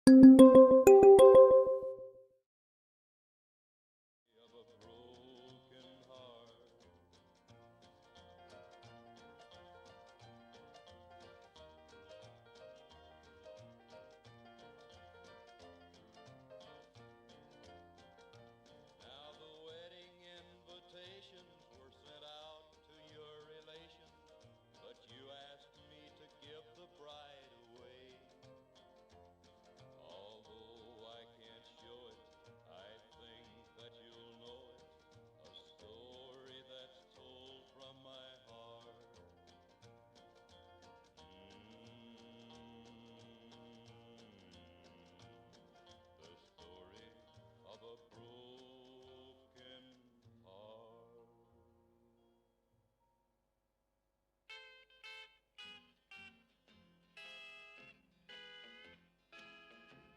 Of a broken heart. Now the wedding invitations were sent out to your relations, but you asked me to give the bride away. Although I can't show it, I think that you'll know it. A story that's told from my heart. The story of a broken heart.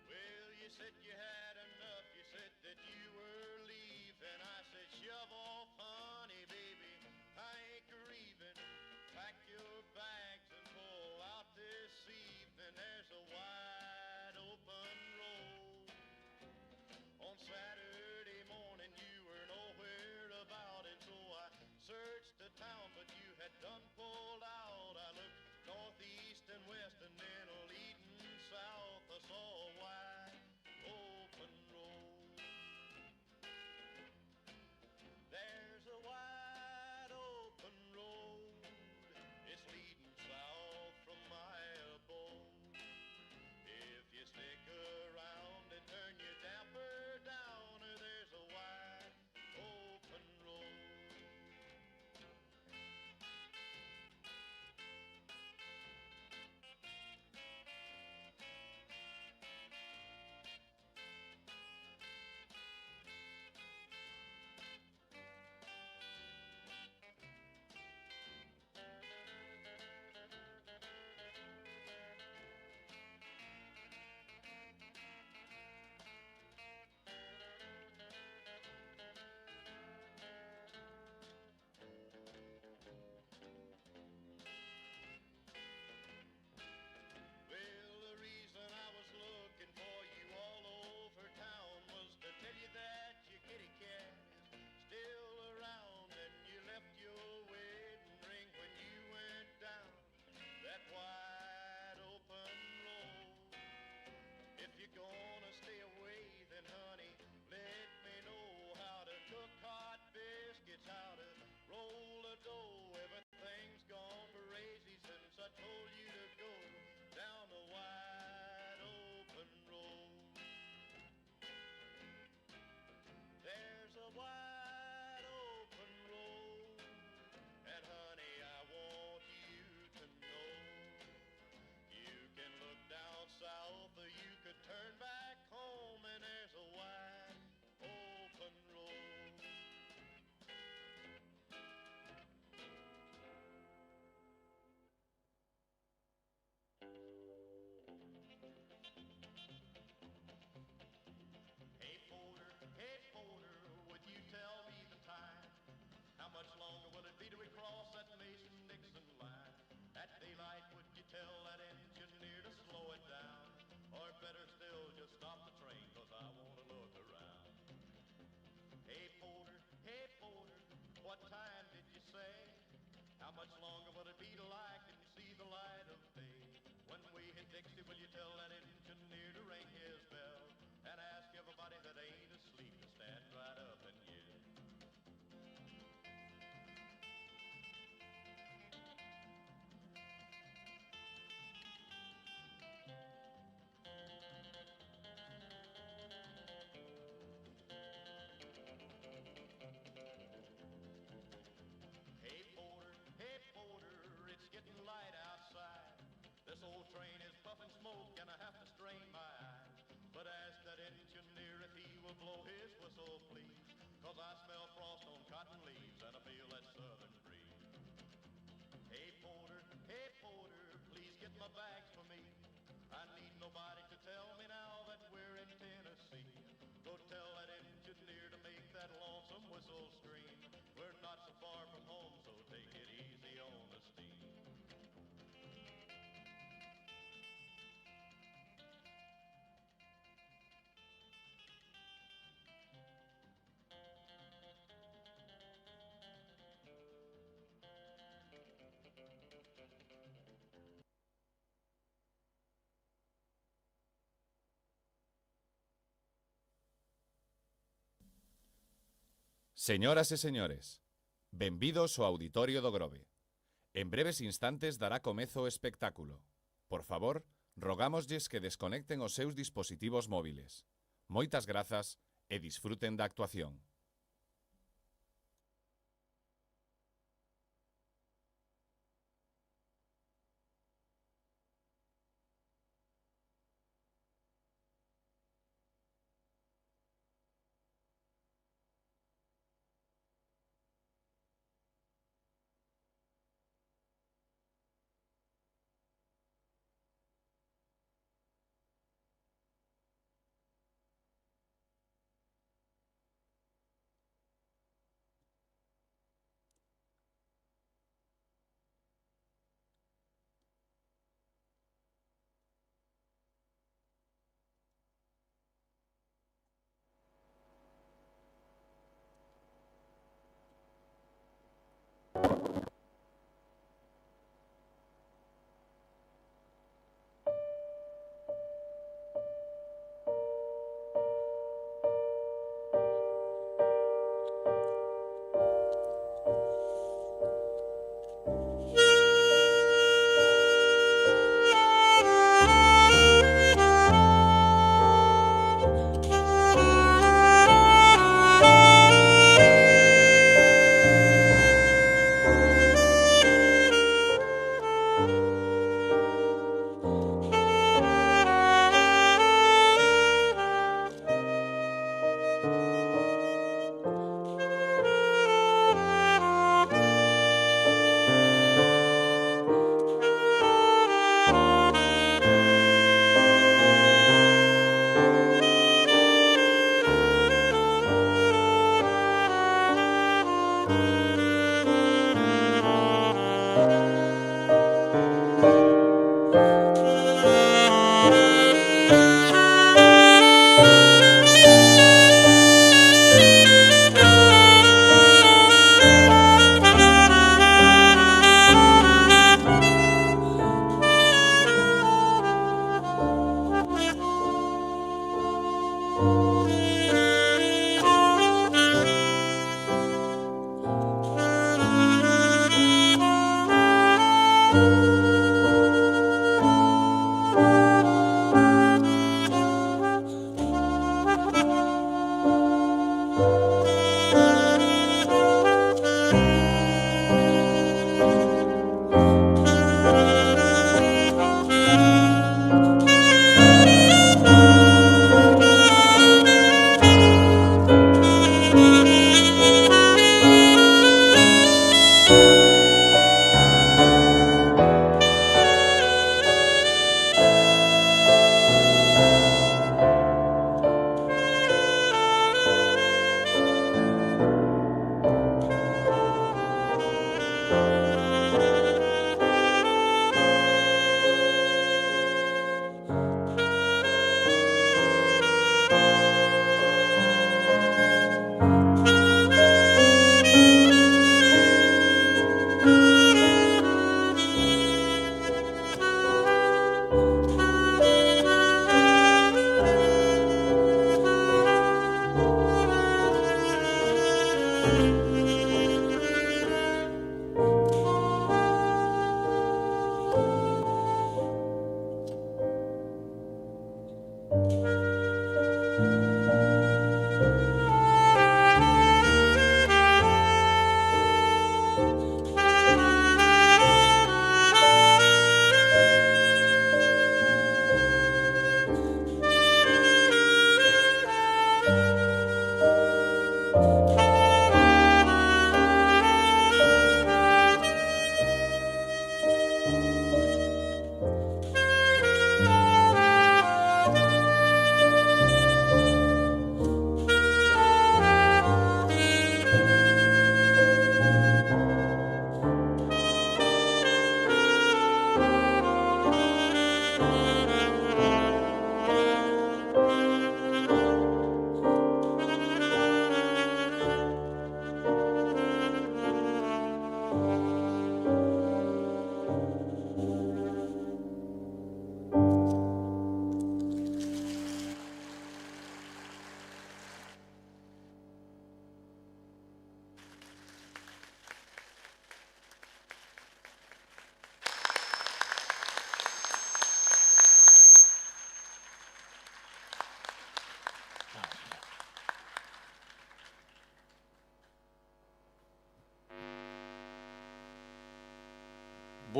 Well, you said you had enough. You said that you were leaving. I said, shove off, honey, baby. I ain't grieving. Pack your bags and pull out this evening. There's a wide open road. On Saturday morning, you were nowhere about, and so I searched the town, but you had done pulled out. I looked northeast and west, and then leading south, I saw a wide open road. There's a wide open road. It's leading south from my abode. If you stick around and turn your damper down, there's a wide open road. Well, the reason I was looking for you all over town was to tell you that your kitty cat is still around, and you left your wedding ring when you went down that wide open road. If you're gonna stay away, then honey, let me know how to cook hot biscuits, how to roll a dough. Everything's gone crazy since I told you to go down the wide open road. There's a wide open road, and honey, I want you to know you can look down south or you could turn back home, and there's a wide open road. Hey Porter, would you tell me the time? How much longer will it be till we cross that Mason-Dixon line? At daylight, would you tell that engineer to slow it down? Or better still, just stop the train, 'cause I want to look around. Hey Porter, what time did you say? How much longer will it be till I can see the light of day? When we hit Dixie, will you tell that engineer to ring his bell and ask everybody that ain't asleep to stand right up and yell? Hey Porter, it's getting light outside. This old train is puffing smoke and I have to strain my eyes. But ask that engineer if he will blow his whistle, please. 'Cause I smell frost on cotton leaves and I feel that southern breeze. Hey Porter, please get my bags for me. I need nobody to tell me now that we're in Tennessee. Go tell that engineer to make that lonesome whistle scream. We're not so far from home, so take it easy on the steam. Señoras e señores, benvidos ao Auditorio do Grove. En breves instantes dará comezo o espectáculo. Por favor, rogámoslles que desconecten os seus dispositivos móviles. Moitas grazas e disfruten da actuación.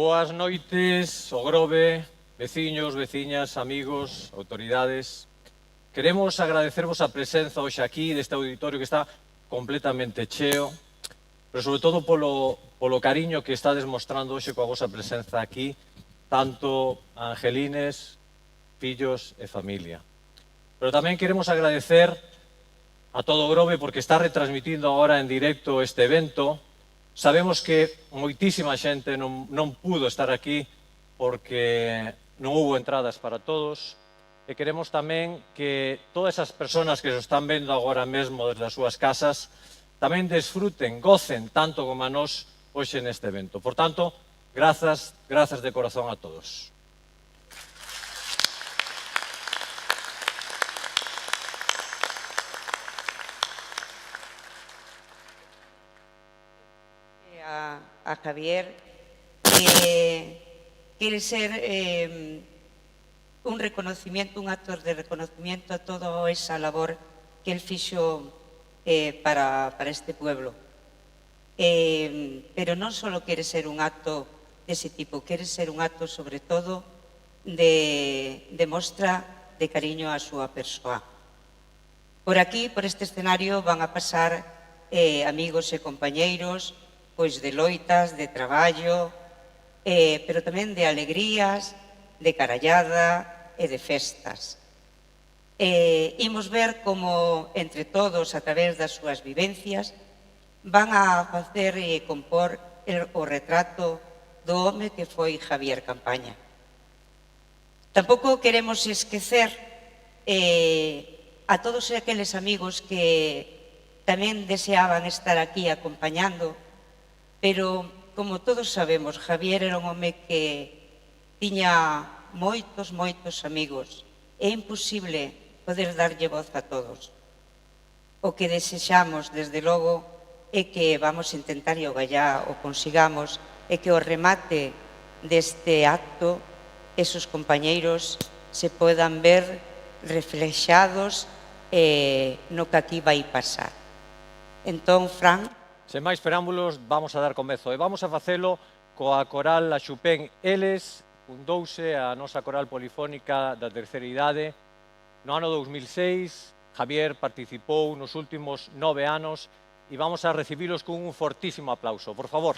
Boas noites, o Grove, veciños, veciñas, amigos, autoridades. Queremos agradecervos a presenza hoxe aquí deste auditorio que está completamente cheo, pero sobre todo polo cariño que estades mostrando hoxe coa vosa presenza aquí, tanto a Angelines, fillos e familia. Pero tamén queremos agradecer a todo o Grove porque está retransmitindo agora en directo este evento. Sabemos que moitísima xente non pudo estar aquí porque non houbo entradas para todos, e queremos tamén que todas esas persoas que se están vendo agora mesmo desde as súas casas tamén desfruten, gocen tanto como a nós hoxe neste evento. Por tanto, grazas de corazón a todos. A Javier, quiere ser un reconocimiento, un acto de reconocimiento a toda esa labor que él fixo para este pueblo. Pero non só quere ser un acto dese tipo, quere ser un acto sobre todo de mostra de cariño á súa persoa. Por aquí, por este escenario, van a pasar amigos e compañeiros, pois de loitas, de traballo, pero tamén de alegrías, de carallada e de festas. Imos ver como, entre todos, a través das súas vivencias, van a facer e compor o retrato do home que foi Javier Campaña. Tampouco queremos esquecer a todos aqueles amigos que tamén deseaban estar aquí acompañando, pero, como todos sabemos, Javier era un home que tiña moitos amigos. É imposible poder darlle voz a todos. O que desexamos, desde logo, é que vamos a intentar e o gallá o consigamos, é que o remate deste acto esos compañeiros se podan ver reflexados no que aquí vai pasar. Entón, Fran... Sen máis preámbulos, vamos a dar comezo e vamos a facelo coa coral A Xupén Eles. Fundouse a nosa coral polifónica da terceira idade. No ano 2006, Javier participou nos últimos 9 anos e vamos a recibilos con un fortísimo aplauso. Por favor.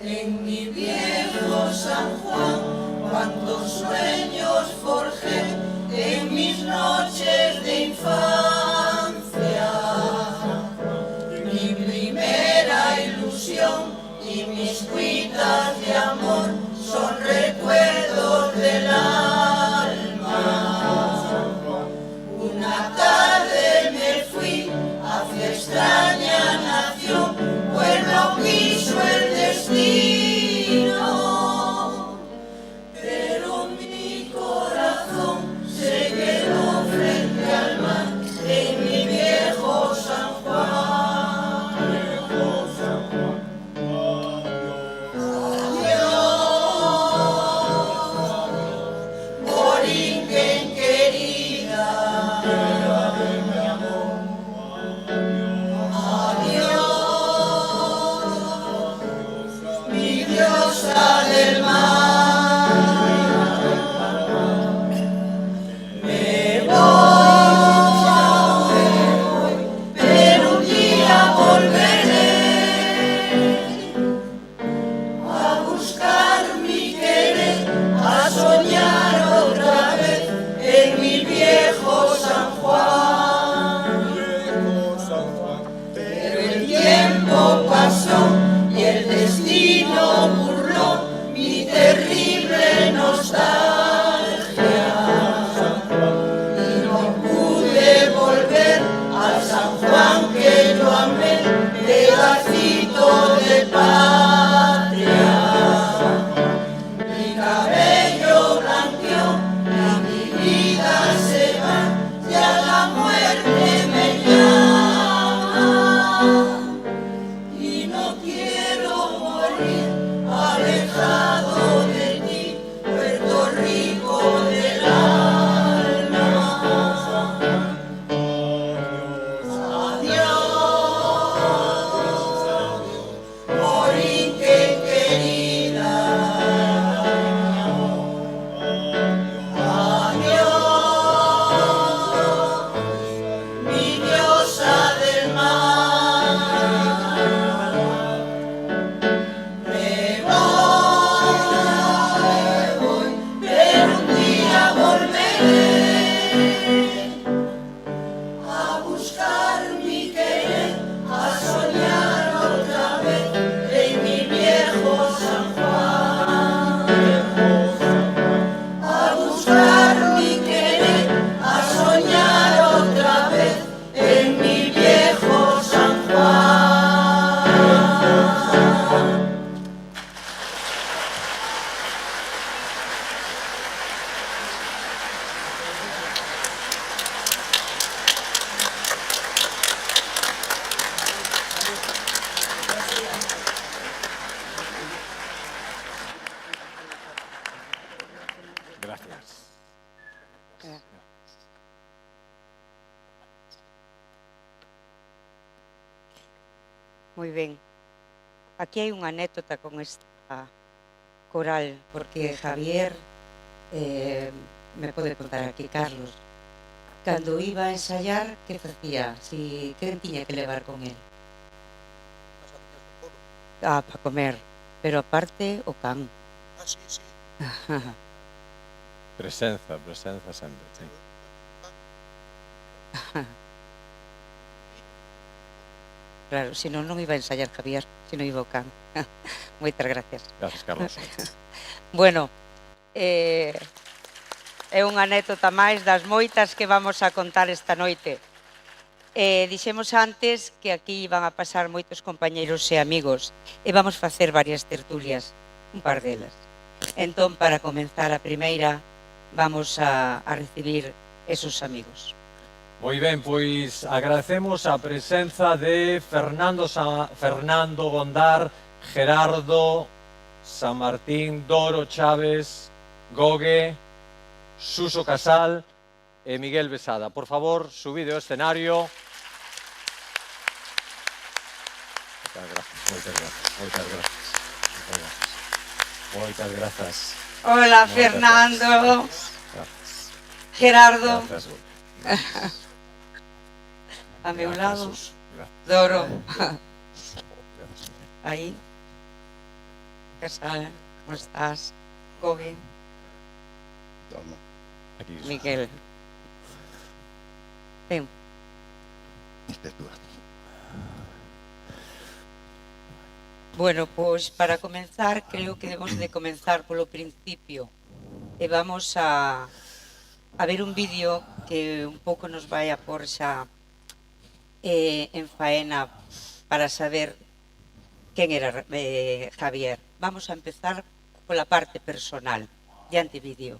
En mi viejo San Juan, cuántos sueños forjé en mis noches de infancia. Mi primera ilusión y mis cuitas de amor son recuerdos del alma. Una tarde me fui hacia extraña nación, pues no quiso el destino, pero mi corazón se quedó frente al mar en mi viejo San Juan. Adiós, Borinquen querida. Diosa del mar, me voy, pero un día volveré a buscar mi querer, a soñar otra vez en mi viejo San Juan. Pero el tiempo pasó y el destino burló mi terrible nostalgia, y no pude volver al San Juan que yo amé, pedacito de patria. Mi cabello blanqueó y mi vida se va, ya la muerte me llama. Y no quiero morir alejado de ti, Puerto Rico del alma. Adiós, Borinquen querida. Adiós, mi diosa del mar. Me voy, pero un día volveré a buscar mi querer, a soñar otra vez en mi viejo San Juan. A buscar mi querer, a soñar otra vez en mi viejo San Juan. Gracias. Moi ben. Aquí hai unha anécdota con esta coral, porque Javier, me pode contar aquí, Carlos, cando iba a ensayar, que facía? Si, quen tiña que levar con él? para comer, pero aparte o can. Ah, sí, sí. Presenza sempre, sí. Claro, se non iba a ensayar Javier, se non iba o can. Moitas gracias. Gracias, Carlos. Bueno, é unha anécdota máis das moitas que vamos a contar esta noite. Dixemos antes que aquí van a pasar moitos compañeiros e amigos e vamos facer varias tertulias, un par delas. Entón, para comenzar a primeira, vamos a recibir esos amigos. Moi ben, pois agradecemos a presenza de Fernando Gondar, Gerardo San Martín, Doro Chávez, Gogue, Suso Casal e Miguel Besada. Por favor, subide ao escenario. Moitas grazas. Hola, Fernando. Gerardo. A meu lado. Doro. Aí. Casal, como estás? Gogue. Aquí, Miguel. Ben. Bueno, pois para comenzar, creo que debemos de comenzar polo principio. E vamos a ver un vídeo que un pouco nos vai a por xa en faena para saber quen era Javier. Vamos a empezar pola parte personal. Diante vídeo.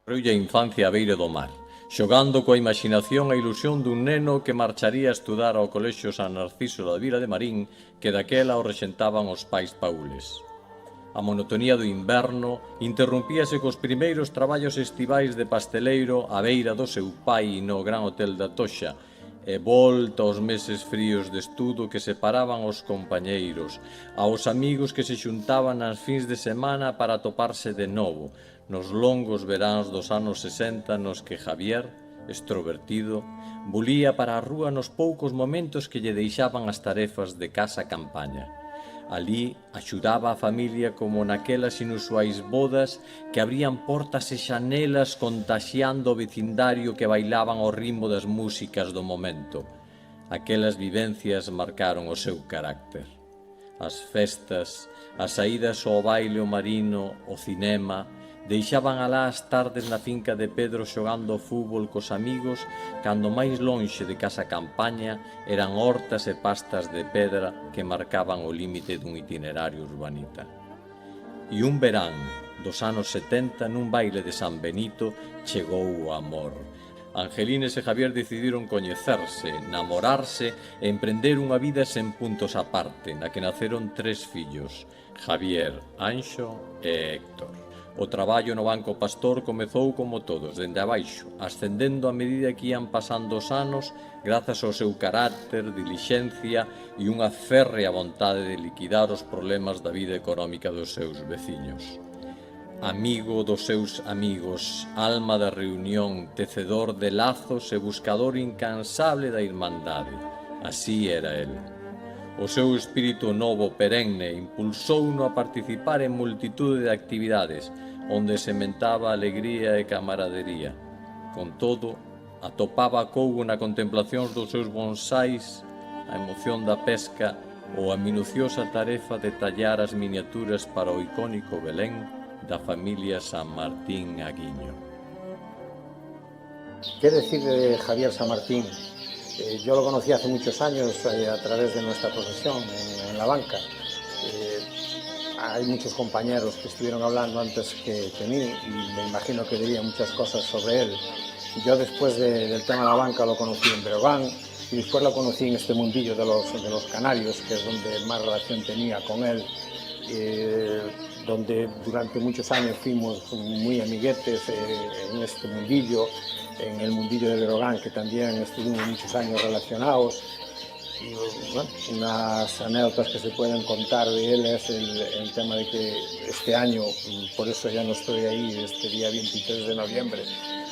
Roulle a infancia a beira do mar, xogando coa imaxinación e ilusión dun neno que marcharía a estudar ao Colexio San Narciso da Vila de Marín, que daquela o rexentaban os pais paules. A monotonía do inverno interrumpíase cos primeiros traballos estivais de pasteleiro á beira do seu pai no Gran Hotel da Toxa, e volta aos meses fríos de estudo que separaban os compañeiros, aos amigos que se xuntaban nas fins de semana para toparse de novo, nos longos veráns dos anos 60 nos que Javier, extrovertido, bulía para a rúa nos poucos momentos que lle deixaban as tarefas de casa campaña. Alí axudaba a familia como naquelas inusuais bodas que abrían portas e xanelas contaxiando o vecindario que bailaban ao ritmo das músicas do momento. Aquelas vivencias marcaron o seu carácter. As festas, as saídas ao baile o marino, o cinema, deixaban alá as tardes na finca de Pedro xogando fútbol cos amigos, cando máis lonxe de casa campaña eran hortas e pastas de pedra que marcaban o límite dun itinerario urbanita. E un verán dos anos 70, nun baile de San Benito, chegou o amor. Angelines e Javier decidiron coñecerse, namorarse e emprender unha vida sen puntos aparte, na que naceron 3 fillos, Javier, Anxo e Héctor. O traballo no Banco Pastor comezou como todos, dende abaixo, ascendendo a medida que ían pasando os anos, grazas ao seu carácter, dilixencia e unha férrea vontade de liquidar os problemas da vida económica dos seus veciños. Amigo dos seus amigos, alma da reunión, tecedor de lazos e buscador incansable da irmandade. Así era el. O seu espírito novo perenne impulsouno a participar en multitude de actividades, onde sementaba alegría e camaradería. Con todo, atopaba acougo na contemplación dos seus bonsais, a emoción da pesca ou a minuciosa tarefa de tallar as miniaturas para o icónico Belén da familia San Martín Aguiño. ¿Qué decir de Javier San Martín? Yo lo conocí hace muchos años a través de nuestra profesión en la banca. Hay muchos compañeros que estuvieron hablando antes que mí y me imagino que dirían muchas cosas sobre él. Yo después del tema de la banca lo conocí en Breogán y después lo conocí en este mundillo de los canarios, que es donde más relación tenía con él, donde durante muchos años fuimos muy amiguetes en este mundillo, en el mundillo de Breogán, que también estuvimos muchos años relacionados. Y bueno, unas anécdotas que se pueden contar de él es el tema de que este año, por eso ya no estoy ahí, este día 23 de noviembre,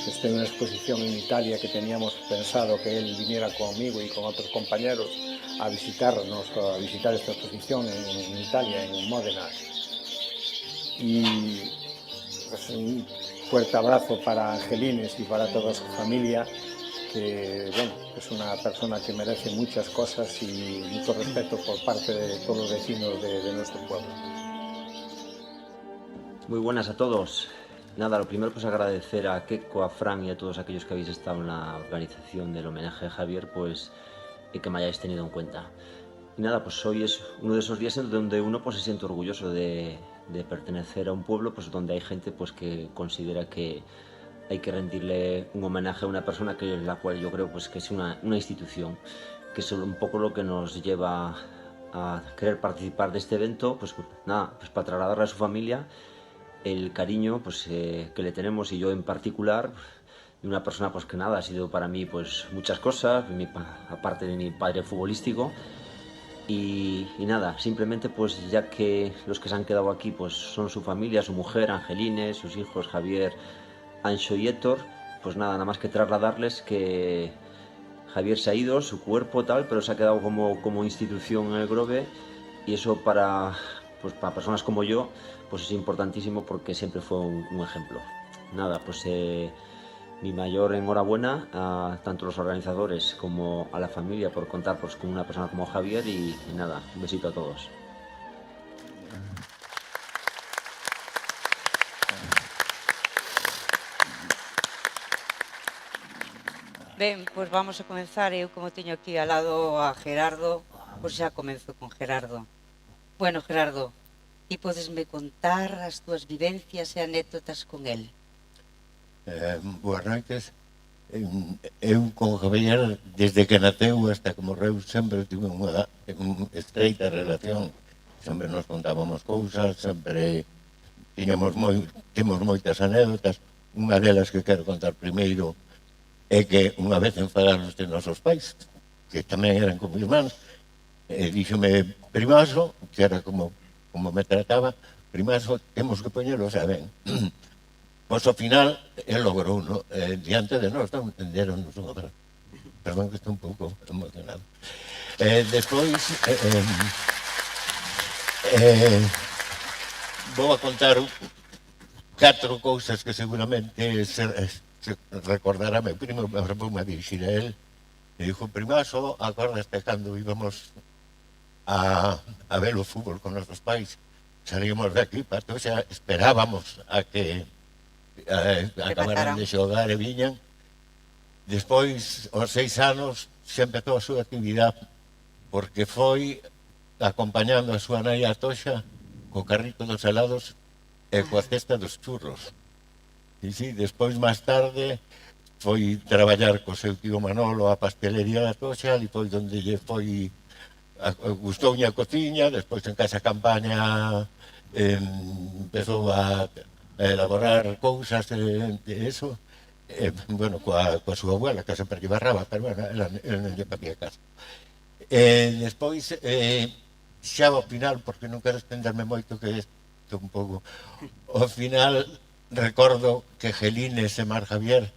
Esté en una exposición en Italia que teníamos pensado que él viniera conmigo y con otros compañeros a visitarnos, a visitar esta exposición en Italia, en Módena. Y pues, un fuerte abrazo para Angelines y para toda su familia, que bueno, es una persona que merece muchas cosas y mucho respeto por parte de todos los vecinos de nuestro pueblo. Muy buenas a todos. Nada, lo primero pues agradecer a Keiko, a Fran y a todos aquellos que habéis estado en la organización del homenaje a Javier, pues y que me hayáis tenido en cuenta. Y nada, pues hoy es uno de esos días en donde uno pues se siente orgulloso de pertenecer a un pueblo pues donde hay gente pues que considera que hay que rendirle un homenaje a una persona que la cual yo creo pues que es una institución, que es un poco lo que nos lleva a querer participar de este evento, pues nada, pues para trasladarle a su familia el cariño pues que le tenemos, y yo en particular, de una persona pues que nada, ha sido para mí pues muchas cosas, aparte de mi padre futbolístico, y nada, simplemente pues ya que los que se han quedado aquí pues son su familia, su mujer, Angelines, sus hijos Javier, Anxo y Héctor, pues nada más que trasladarles que Javier se ha ido, su cuerpo tal, pero se ha quedado como institución en el Grove, y eso para personas como yo pues es importantísimo porque siempre fue un ejemplo. Nada, pues mi mayor enhorabuena a tanto los organizadores como a la familia por contar pues con una persona como Javier, y nada, un besito a todos. Ben, pois vamos a comenzar. Eu, como teño aquí ao lado a Gerardo, pois xa comenzo con Gerardo. Bueno, Gerardo, ti podesme contar as túas vivencias e anécdotas con el? Boas noites. Eu con Javier, desde que nateu hasta que morreu, sempre tive unha estreita relación. Sempre nos contábamos cousas, sempre temos moitas anécdotas. Unha delas que quero contar primeiro é que unha vez enfadaron os nosos pais, que tamén eran como irmáns, díxome: Primaso, que era como me trataba, Primaso, temos que poñelos a ben. Pois ao final, el logrou, ¿no? Diante de nós, entenderon-nos un abrazo. Perdón que estou un pouco emocionado. Despois, vou a contar 4 cousas que seguramente se recordará meu primo, me vou a dirigir a él. Me dijo: Primaso, acordaste cando íbamos a ver o fútbol con nosos pais, salíamos de aquí para Toxa, esperábamos a que acabaran de xogar e viñan. Despois, aos 6 anos, xa empezou a súa actividade, porque foi acompañando a súa nai a Toxa co carrito dos helados e coa cesta dos churros. E sí, despois, máis tarde, foi traballar co seu tío Manolo a pastelería da Toxa, e foi onde lle foi gustoulle a cociña. Despois en Casa Campaña empezou a elaborar cousas de eso, bueno, coa súa abuela, que sempre lle barraba, pero bueno, ela non lle facía caso. Despois, xa ao final, porque non quero estenderme moito, que isto un pouco, ao final recordo que Gelines e Mar Javier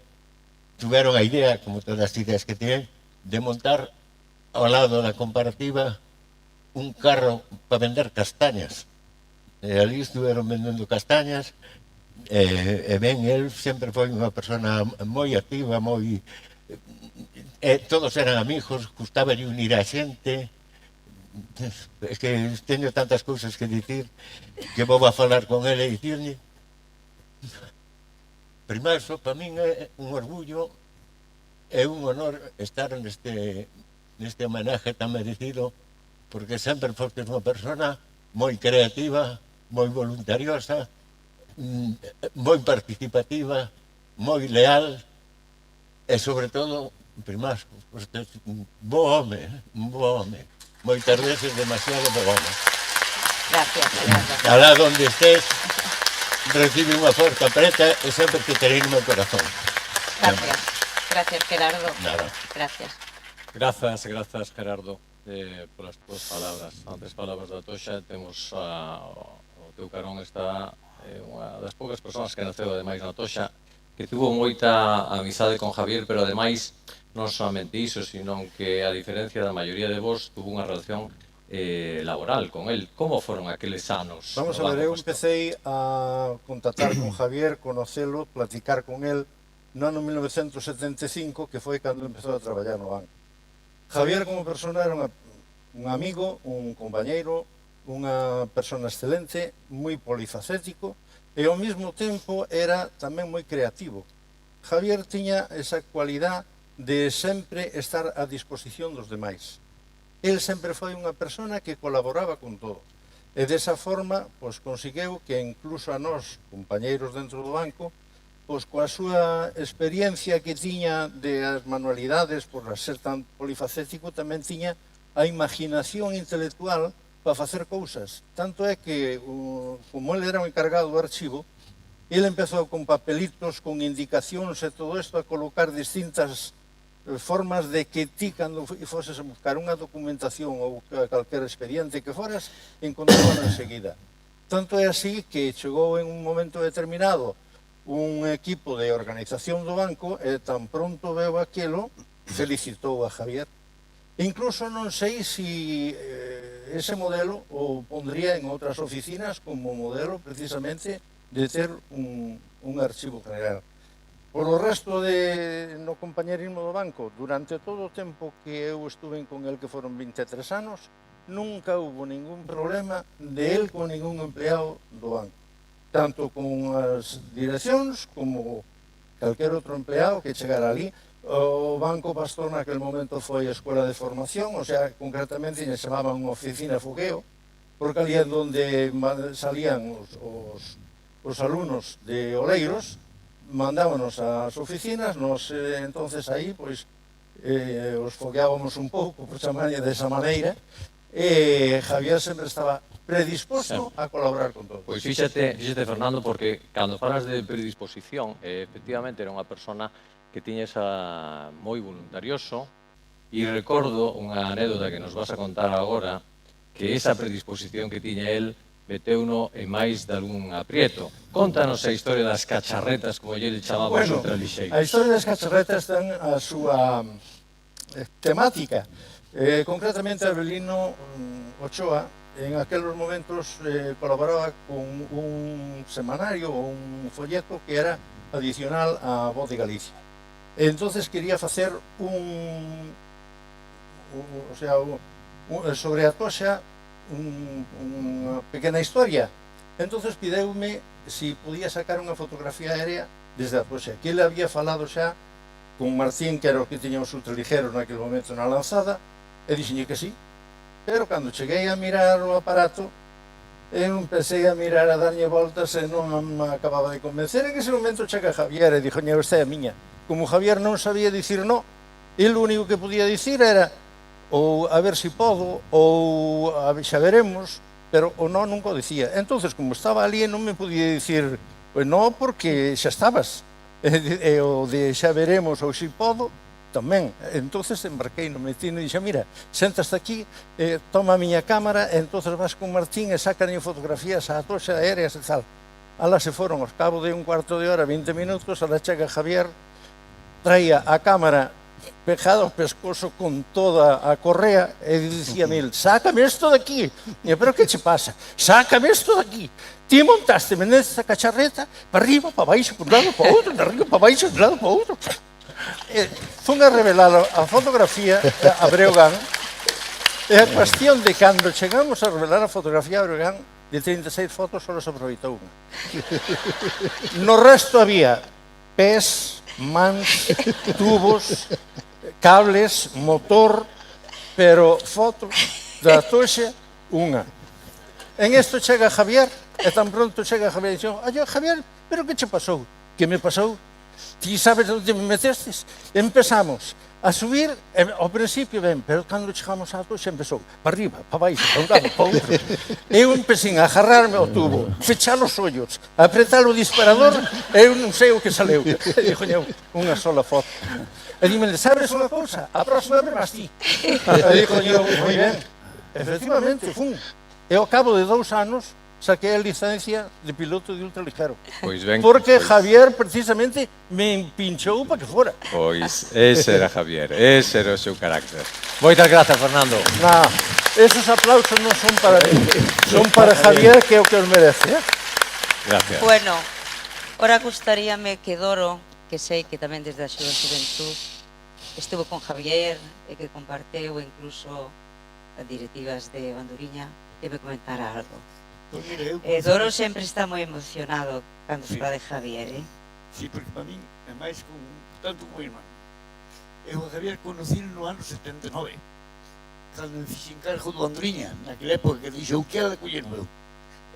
tuveron a idea, como todas as ideas que tienen, de montar ao lado da comparativa un carro para vender castañas. E ali estuveron vendendo castañas, e ben, el sempre foi unha persona moi activa, moi... todos eran amigos, gustaballe unir a xente. É que teño tantas cousas que dicir que vou a falar con ele e dicirlle. Primaso, para min é un orgullo, é un honor estar neste homenaje tan merecido, porque sempre foste unha persona moi creativa, moi voluntariosa, moi participativa, moi leal, e sobre todo, Primaso, un bo home, moitas veces demasiado bo home. Gracias, Gerardo. Alá donde estés, recibe unha forte apreta e sempre te terei no meu corazón. Gracias, gracias, Gerardo. Nada. Gracias. Grazas, Gerardo, polas túas palabras. Antes palabras da Toxa, temos o teu carón está unha das poucas persoas que naceu ademais na Toxa, que tuvo moita amizade con Javier, pero ademais non solamente iso, sino que a diferencia da maioría de vos tuvo unha relación laboral con el. Como foron aqueles anos? Vamos a ver, eu empecé a contactar con Javier, conocelo, platicar con el no ano 1975, que foi cando empezou a traballar no banco. Javier como persona era un amigo, un compañeiro, unha persona excelente, moi polifacético e ao mesmo tempo era tamén moi creativo. Javier tiña esa cualidade de sempre estar a disposición dos demais. El sempre foi unha persona que colaboraba con todo. E desa forma, pois, conseguiu que incluso a nós, compañeiros dentro do banco, pois, coa súa experiencia que tiña de as manualidades, por ser tan polifacético, tamén tiña a imaginación intelectual para facer cousas. Tanto é que, como ele era o encargado do archivo, ele empezou con papelitos, con indicacións e todo isto a colocar distintas formas de que ti, cando foses a buscar unha documentación ou calquer expediente que foras, encontraban enseguida. Tanto é así que chegou en un momento determinado un equipo de organización do banco e tan pronto veo aquilo, felicitou a Javier. Incluso non sei se ese modelo o pondría en outras oficinas como modelo precisamente de ter un archivo general. Por o resto no compañerismo do banco, durante todo o tempo que eu estuve con el, que foron 23 anos, nunca hubo ningún problema de él con ningún empleado do banco. Tanto con as direccións como calquer outro empleado que chegara ali. O Banco Pastor naquel momento foi a escola de formación, o sea, concretamente lle chamaban unha oficina fogueo, porque ali é onde salían os alumnos de Oleiros, mandábanos ás oficinas, nos entonces aí pois os fogueábamos un pouco, por chamarlle desa maneira, e Javier sempre estaba predisposto a colaborar con todos. Pois fíxate, Fernando, porque cando falas de predisposición, efectivamente era unha persona que tiña esa moi voluntarioso, e recordo unha anécdota que nos vas a contar agora, que esa predisposición que tiña el meteuno en máis de algún aprieto. Contanos a historia das cacharretas, como lle chamamos ultralixeiros. A historia das cacharretas ten a súa temática. Concretamente, Abelino Ochoa, en aqueles momentos, colaboraba con un semanario ou un folleto que era adicional á Voz de Galicia. Entonces quería facer sobre a Toxa unha pequena historia. Entonces pideume se podía sacar unha fotografía aérea desde a Toxa, que ele había falado xa con Martín, que era o que tiña os ultraligeros naquele momento na lanzada, e dixenlle que sí. Pero cando cheguei a mirar o aparato, eu empecé a mirar, a darlle voltas e non me acababa de convencer. En ese momento chega Javier e dixo: esta é a miña. Como Javier non sabía dicir no, ele o único que podía dicir era ou a ver se podo, ou xa veremos, pero o no nunca o dicía. Entonces, como estaba ali, non me podía dicir pois no, porque xa estabas, e o de xa veremos ou se podo tamén. Entonces embarquei no metino e dixo: mira, sentaste aquí, toma a miña cámara, e entonces vas con Martín e sacan fotografías a Toxa aéreas e tal. Alá se foron, ao cabo de un cuarto de hora, 20 minutos, alá chega Javier, traía a cámara pejado ao pescozo con toda a correa e dicíame el: sácame isto de aquí. E pero que che pasa? Sácame isto de aquí. Ti montaste nesta cacharreta para arriba, para baixo, por un lado, para outro, de arriba, para baixo, de un lado, para outro. Fun a revelar a fotografía a Breogán, e a cuestión de cando chegamos a revelar a fotografía a Breogán, de 36 fotos só se aproveitou unha. No resto había pés, mans, tubos, cables, motor, pero fotos da Toxa unha. En isto chega Javier, e tan pronto chega Javier e dixo: Javier, pero que che pasou? Que me pasou? Ti sabes onde me metestes? Empezamos a subir, ao principio ben, pero cando chegamos a Toxa empezou para arriba, para baixo, para un lado, para outro. Eu empecé a agarrarme ao tubo, fechar os ollos, apretar o disparador, e eu non sei o que saleu. E dixo: unha sola foto. E dime: sabes unha cousa? A próxima vez vas ti. E dixo: moi ben. Efectivamente, fun. E ao cabo de 2 anos saqué a licencia de piloto de ultraligero. Pois ben, Porque pois, Javier precisamente me pinchou para que fora. Pois, ese era Javier, ese era o seu carácter. Moitas grazas, Fernando. Nah, esos aplausos non son para mí, son para Javier, que é o que os merece. Gracias. Bueno, ora gustaríame que Doro, que sei que tamén desde a xuventud estuvo con Javier e que comparteu incluso as directivas de Banduriña, que me comentara algo. Pois mira, eu Doro sempre está moi emocionado cando se fala de Javier, Sí, porque para min é máis con tanto como irmán. Eu a Javier conocí no ano 79, cando me fixe encargo do Andriña, naquela época que dixo eu quero de collerme eu.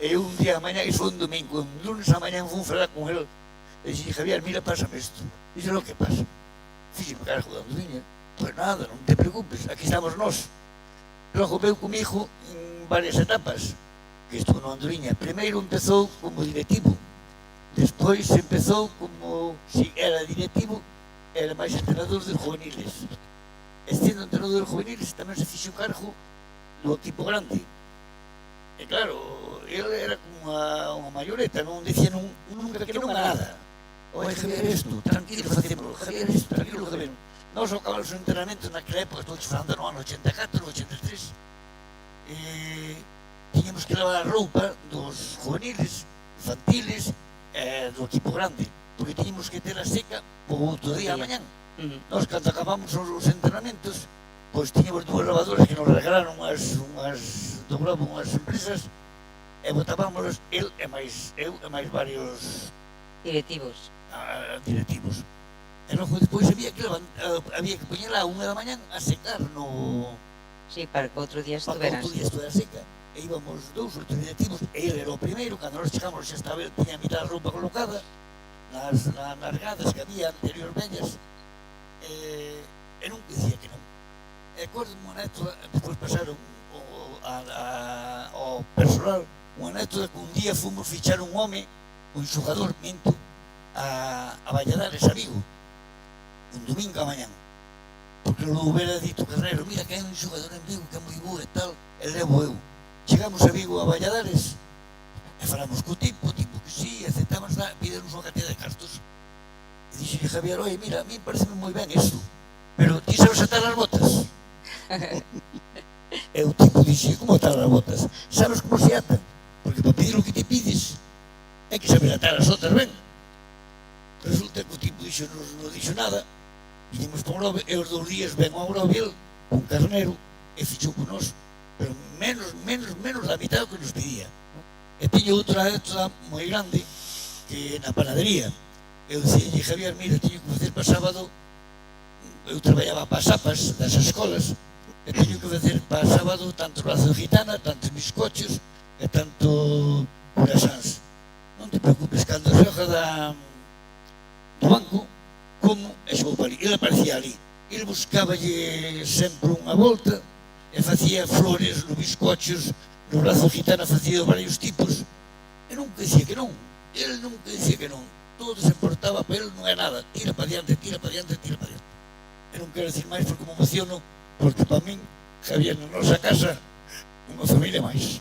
E un día a mañá, iso foi un domingo, un lunes a mañá fui falar con el, e dixi, Javier, mira, pásame isto. Dixe, lo que pasa? Fixe encargo do Andriña. Pois nada, non te preocupes, aquí estamos nós. Logo veu comigo en varias etapas, que estuvo no Andriña. Primeiro empezou como directivo, despois empezou como, si era directivo, era máis entrenador dos juveniles. E sendo entrenador dos juveniles tamén se fixe o cargo do equipo grande. E claro, ele era como unha maioreta, non dicía nunca que non a nada. Oye, Javier, isto, tranquilo, facémoslo. Javier, isto, tranquilo, Javier. Nós acabamos o entrenamento naquela época, estou falando no ano 84, 83, tiñamos que lavar a roupa dos juveniles, infantiles, do equipo grande, porque tiñamos que ter a seca o outro día a mañán. Nós, cando acabamos os entrenamentos, pois tiñamos dúas lavadoras que nos regalaron do Globo, unhas empresas, e botábamos eu e máis varios directivos. Directivos. E logo despois había que poñela a 1 da mañán a secar no... Sí, para que outro día estuvera seca. E íbamos dous ou tres directivos, e ele era o primeiro, cando nós chegamos xa estaba, tiña a mitad da roupa colocada, nas gadas que había anterior vellas, e nunca dicía que non. E acordo unha anécdota, despois pasaron ao personal, unha anécdota que un día fomos fichar un home, un xogador, minto, a Valladares, a Vigo, un domingo a mañán, porque lo hubiera dito Carrero, mira que hai un xogador en Vigo que é moi bo e tal, e levo eu. Chegamos a Vigo a Valladares e falamos co tipo que sí, aceptamos, pídenos unha cantidad de cartos. E dixo Javier, oi, mira, a mí parece moi ben isto, pero ti sabes atar as botas? E o tipo dixe, como atar as botas? Sabes como se atan? Porque para pedir o que te pides hai que saber atar as outras ben. Resulta que o tipo dixo, non dixo nada, vinimos para o Grove, e os 2 días ven ao Grove con Carnero e fichou con nós, pero menos da mitad do que nos pedía. E tiño outra anécdota moi grande, que na panadería, eu dicía, Javier, mira, teño que facer para sábado, eu traballaba para sapas das escolas, e teño que facer para sábado tanto brazo de gitana, tanto bizcochos, e tanto curasáns. Non te preocupes, cando se hoja do banco, como e xogou para ali. Ele aparecía ali. Ele buscaballe sempre unha volta e facía flores nos bizcochos, no brazo gitana facía varios tipos. E nunca dicía que non. Ele nunca dicía que non. Todo se portaba, pero ele non é nada. Tira para diante, tira para diante, tira para diante. E non quero decir máis porque me emociono, porque para min, Javier, na nosa casa, unha familia máis.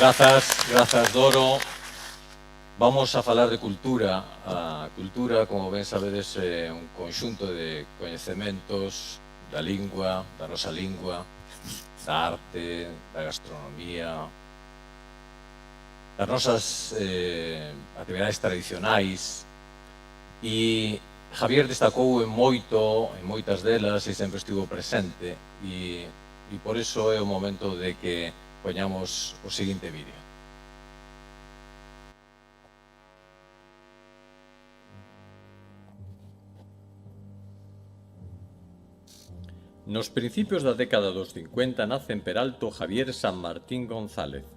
Grazas, Doro. Vamos a falar de cultura. A cultura, como ben sabedes, é un conxunto de coñecementos da lingua, da nosa lingua, da arte, da gastronomía, das nosas actividades tradicionais. E Javier destacou en moitas delas e sempre estivo presente, e por iso é o momento de que poñamos o seguinte vídeo. Nos principios da década dos 50 nace en Peralto Javier San Martín González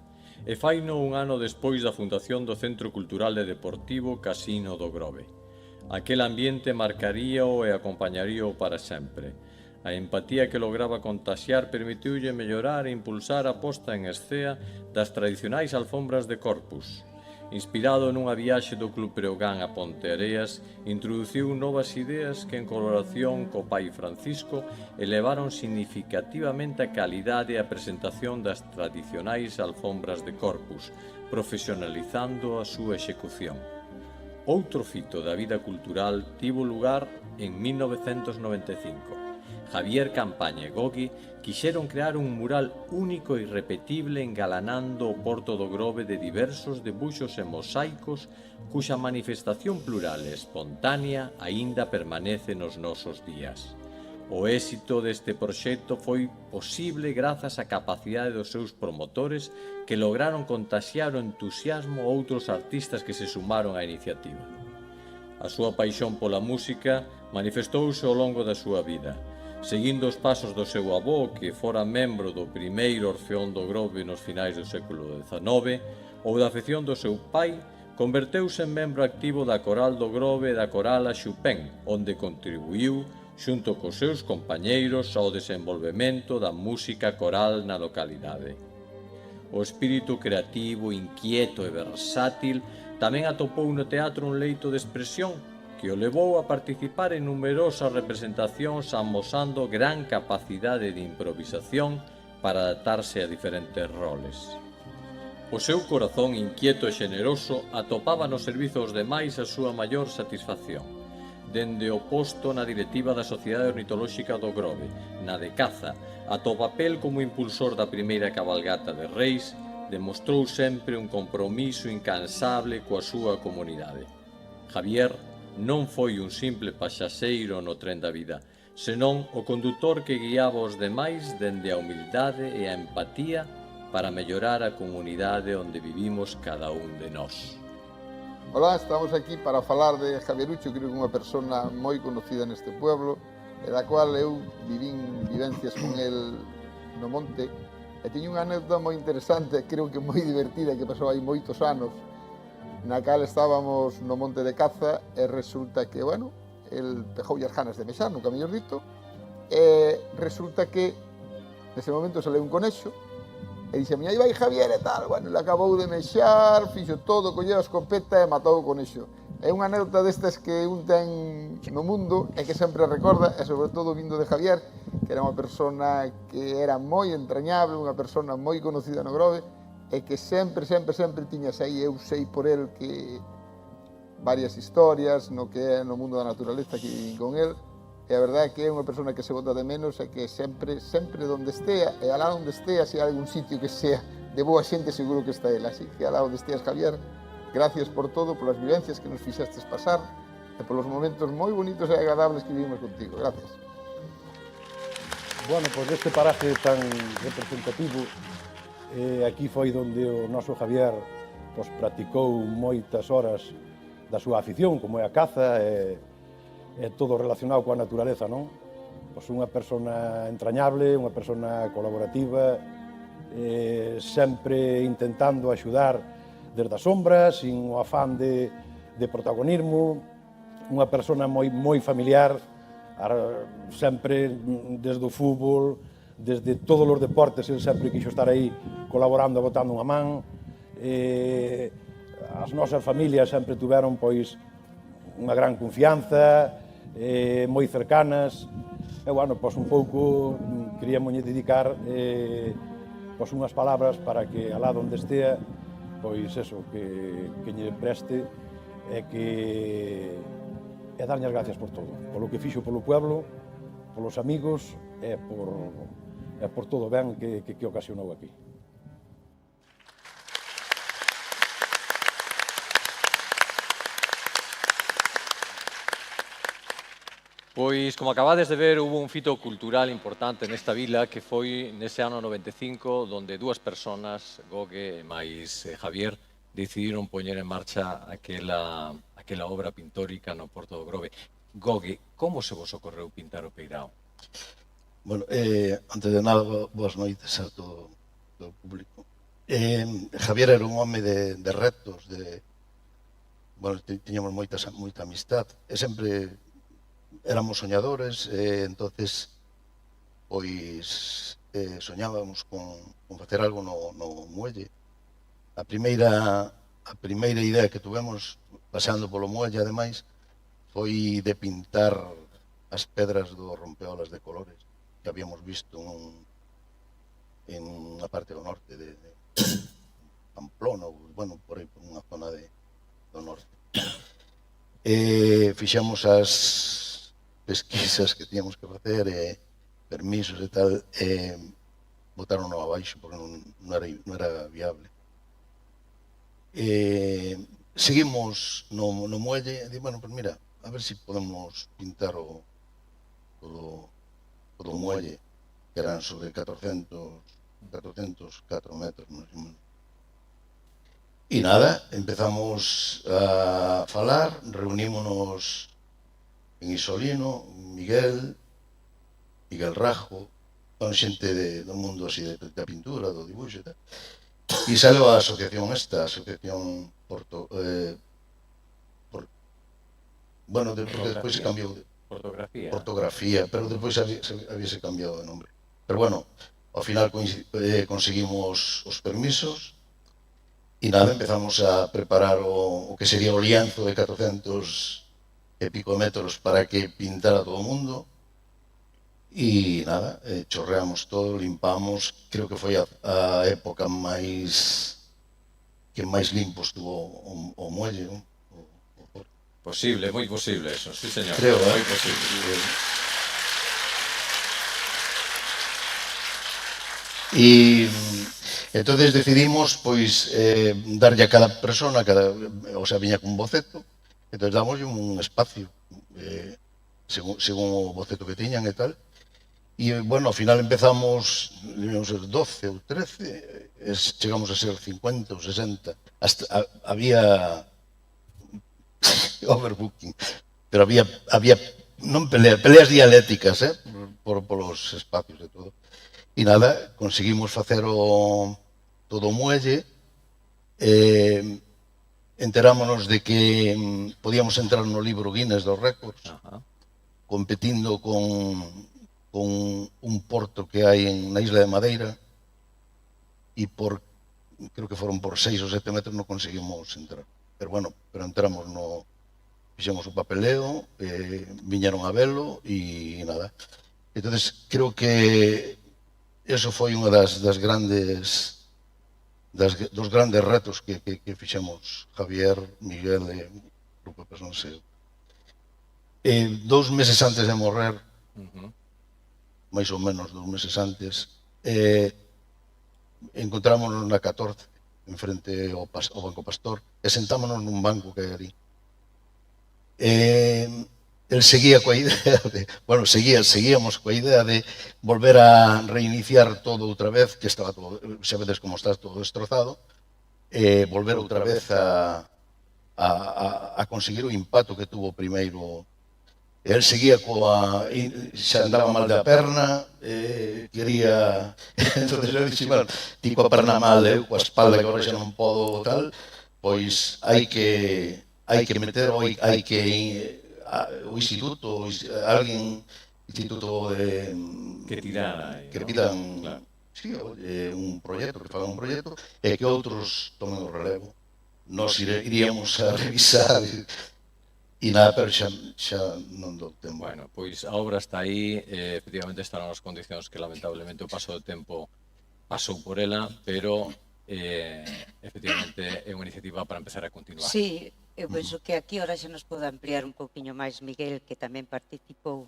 e faino un ano despois da fundación do Centro Cultural e Deportivo Casino do Grove. Aquel ambiente marcaríao e acompañaríao para sempre. A empatía que lograba contaxiar permitiulle mellorar e impulsar a posta en escea das tradicionais alfombras de Corpus. inspirado nunha viaxe do Club Breogán a Ponteareas, introduciu novas ideas que en colaboración co pai Francisco elevaron significativamente a calidade e a presentación das tradicionais alfombras de Corpus, profesionalizando a súa execución. Outro fito da vida cultural tivo lugar en 1995. Javier Campaña e Gogi quixeron crear un mural único e irrepetible engalanando o Porto do Grove de diversos debuxos e mosaicos cuxa manifestación plural e espontánea aínda permanece nos nosos días. O éxito deste proxecto foi posible grazas á capacidade dos seus promotores que lograron contaxiar o entusiasmo a outros artistas que se sumaron á iniciativa. A súa paixón pola música manifestouse ao longo da súa vida. Seguindo os pasos do seu avó, que fora membro do primeiro Orfeón do Grove nos finais do século XIX, ou da afección do seu pai, converteuse en membro activo da Coral do Grove e da Coral a Chupén, onde contribuiu, xunto cos seus compañeiros, ao desenvolvemento da música coral na localidade. O espírito creativo, inquieto e versátil tamén atopou no teatro un leito de expresión que o levou a participar en numerosas representacións amosando gran capacidade de improvisación para adaptarse a diferentes roles. O seu corazón inquieto e xeneroso atopaba nos servizos demais a súa maior satisfacción. Dende o posto na directiva da Sociedade Ornitolóxica do Grove, na de caza, ata o papel como impulsor da primeira cabalgata de Reis, demostrou sempre un compromiso incansable coa súa comunidade. Javier non foi un simple paxaxeiro no tren da vida, senón o condutor que guiaba os demais dende a humildade e a empatía para mellorar a comunidade onde vivimos cada un de nós. Hola, estamos aquí para falar de Javierucho, creo que unha persona moi conocida neste pueblo, e da cual eu vivín vivencias con el no monte, e teño unha anécdota moi interesante, creo que moi divertida, que pasou hai moitos anos, na cal estábamos no monte de caza e resulta que, bueno, el pejou as ganas de mexar, nunca mellor dito, e resulta que nese momento sale un conexo e dixe, aí vai Javier e tal, bueno, ele acabou de mexar, fixo todo, colleu a escopeta e matou o conexo. É unha anécdota destas que un ten no mundo e que sempre recorda, e sobre todo vindo de Javier, que era unha persona que era moi entrañable, unha persona moi conocida no Grove, e que sempre tiñas aí, eu sei por el que varias historias no que é no mundo da naturaleza que vivín con el, e a verdade é que é unha persona que se bota de menos e que sempre donde estea, e alá onde estea, se hai algún sitio que sea de boa xente, seguro que está el. Así que alá onde esteas, Javier, gracias por todo, polas vivencias que nos fixestes pasar e polos momentos moi bonitos e agradables que vivimos contigo. Gracias. Bueno, pois este paraje tan representativo, aquí foi onde o noso Javier practicou moitas horas da súa afición, como é a caza e todo relacionado coa naturaleza, non? Pois unha persona entrañable, unha persona colaborativa, sempre intentando axudar desde as sombras, sin o afán de protagonismo, unha persona moi familiar, sempre desde o fútbol, desde todos os deportes, ele sempre quixo estar aí colaborando, botando unha man. As nosas familias sempre tuveron pois unha gran confianza, moi cercanas, e bueno, pois un pouco queríamos dedicar pois unhas palabras para que alá onde estea, pois eso, que lle preste e darlle as gracias por todo, polo que fixo polo pueblo, polos amigos e por todo o ben que ocasionou aquí. Pois, como acabades de ver, hubo un fito cultural importante nesta vila que foi nese ano 95, donde dúas personas, Gogue e máis Javier, decidiron poñer en marcha aquela obra pintórica no Porto do Grove. Gogue, como se vos ocorreu pintar o Peirao? Bueno, antes de nada, boas noites a todo o público. Javier era un home de retos, bueno, tiñamos moita amistad, e sempre éramos soñadores, entonces pois soñábamos con facer algo no muelle. A primeira a primeira idea que tuvemos, pasando polo muelle, ademais, foi de pintar as pedras do rompeolas de colores que habíamos visto en unha parte do norte de Pamplona, ou, bueno, por aí, por unha zona do norte. Fixamos as pesquisas que tíamos que facer, permisos e tal, botaron abaixo porque non era viable. Seguimos no muelle e di, bueno, pues mira, a ver se podemos pintar todo o muelle, que eran sobre 404 metros, non sei. E nada, empezamos a falar, reunímonos en Isolino, Miguel Rajo, con xente do mundo así da pintura, do dibuixo e tal. E saliu a asociación esta, asociación bueno, despois se cambiou de Portografía, pero despois habíase cambiado de nombre. Pero bueno, ao final conseguimos os permisos e nada, empezamos a preparar o que sería o lienzo de 400 e pico metros para que pintara todo o mundo. E nada, chorreamos todo, limpamos, creo que foi a época que máis limpo estuvo o muelle, non? Posible, moi posible eso, sí señor. Creo, moi posible. E entonces decidimos, pois, darlle a cada persona, o sea, viña cun boceto, entonces damoslle un espacio, según o boceto que tiñan e tal. E, bueno, ao final empezamos, debíamos ser 12 ou 13, chegamos a ser 50 ou 60. Había overbooking, pero había non peleas dialécticas, polos espacios e todo. E nada, conseguimos facer todo o muelle, enterámonos de que podíamos entrar no libro Guinness dos récords, competindo con un porto que hai na isla de Madeira, e creo que foron por 6 ou 7 metros non conseguimos entrar. Pero bueno, entramos fixemos o papeleo, viñeron a velo e nada. Entonces creo que eso foi unha dos grandes retos que fixemos Javier, Miguel e o grupo de persoas. 2 meses antes de morrer, máis ou menos 2 meses antes, encontrámonos na 14, enfrente ao Banco Pastor, e sentámonos nun banco que hai ali. El seguía coa idea seguíamos coa idea de volver a reiniciar todo outra vez, que estaba todo, xa vedes como está todo destrozado, volver outra vez a conseguir o impacto que tuvo primeiro. El seguía xa andaba mal da perna, quería, entonces eu dixi, bueno, ti coa perna mal, eu coa espalda que agora xa non podo tal, pois hai que meter, hai que o instituto, instituto que pidan un proxecto, que fagan un proxecto, e que outros tomen o relevo. Nos iríamos a revisar. E nada, pero xa non dou tempo. Bueno, pois a obra está aí, efectivamente estará nas condicións que lamentablemente o paso do tempo pasou por ela, pero efectivamente é unha iniciativa para empezar a continuar. Sí, eu penso que aquí ahora xa nos pode ampliar un pouquiño máis Miguel, que tamén participou.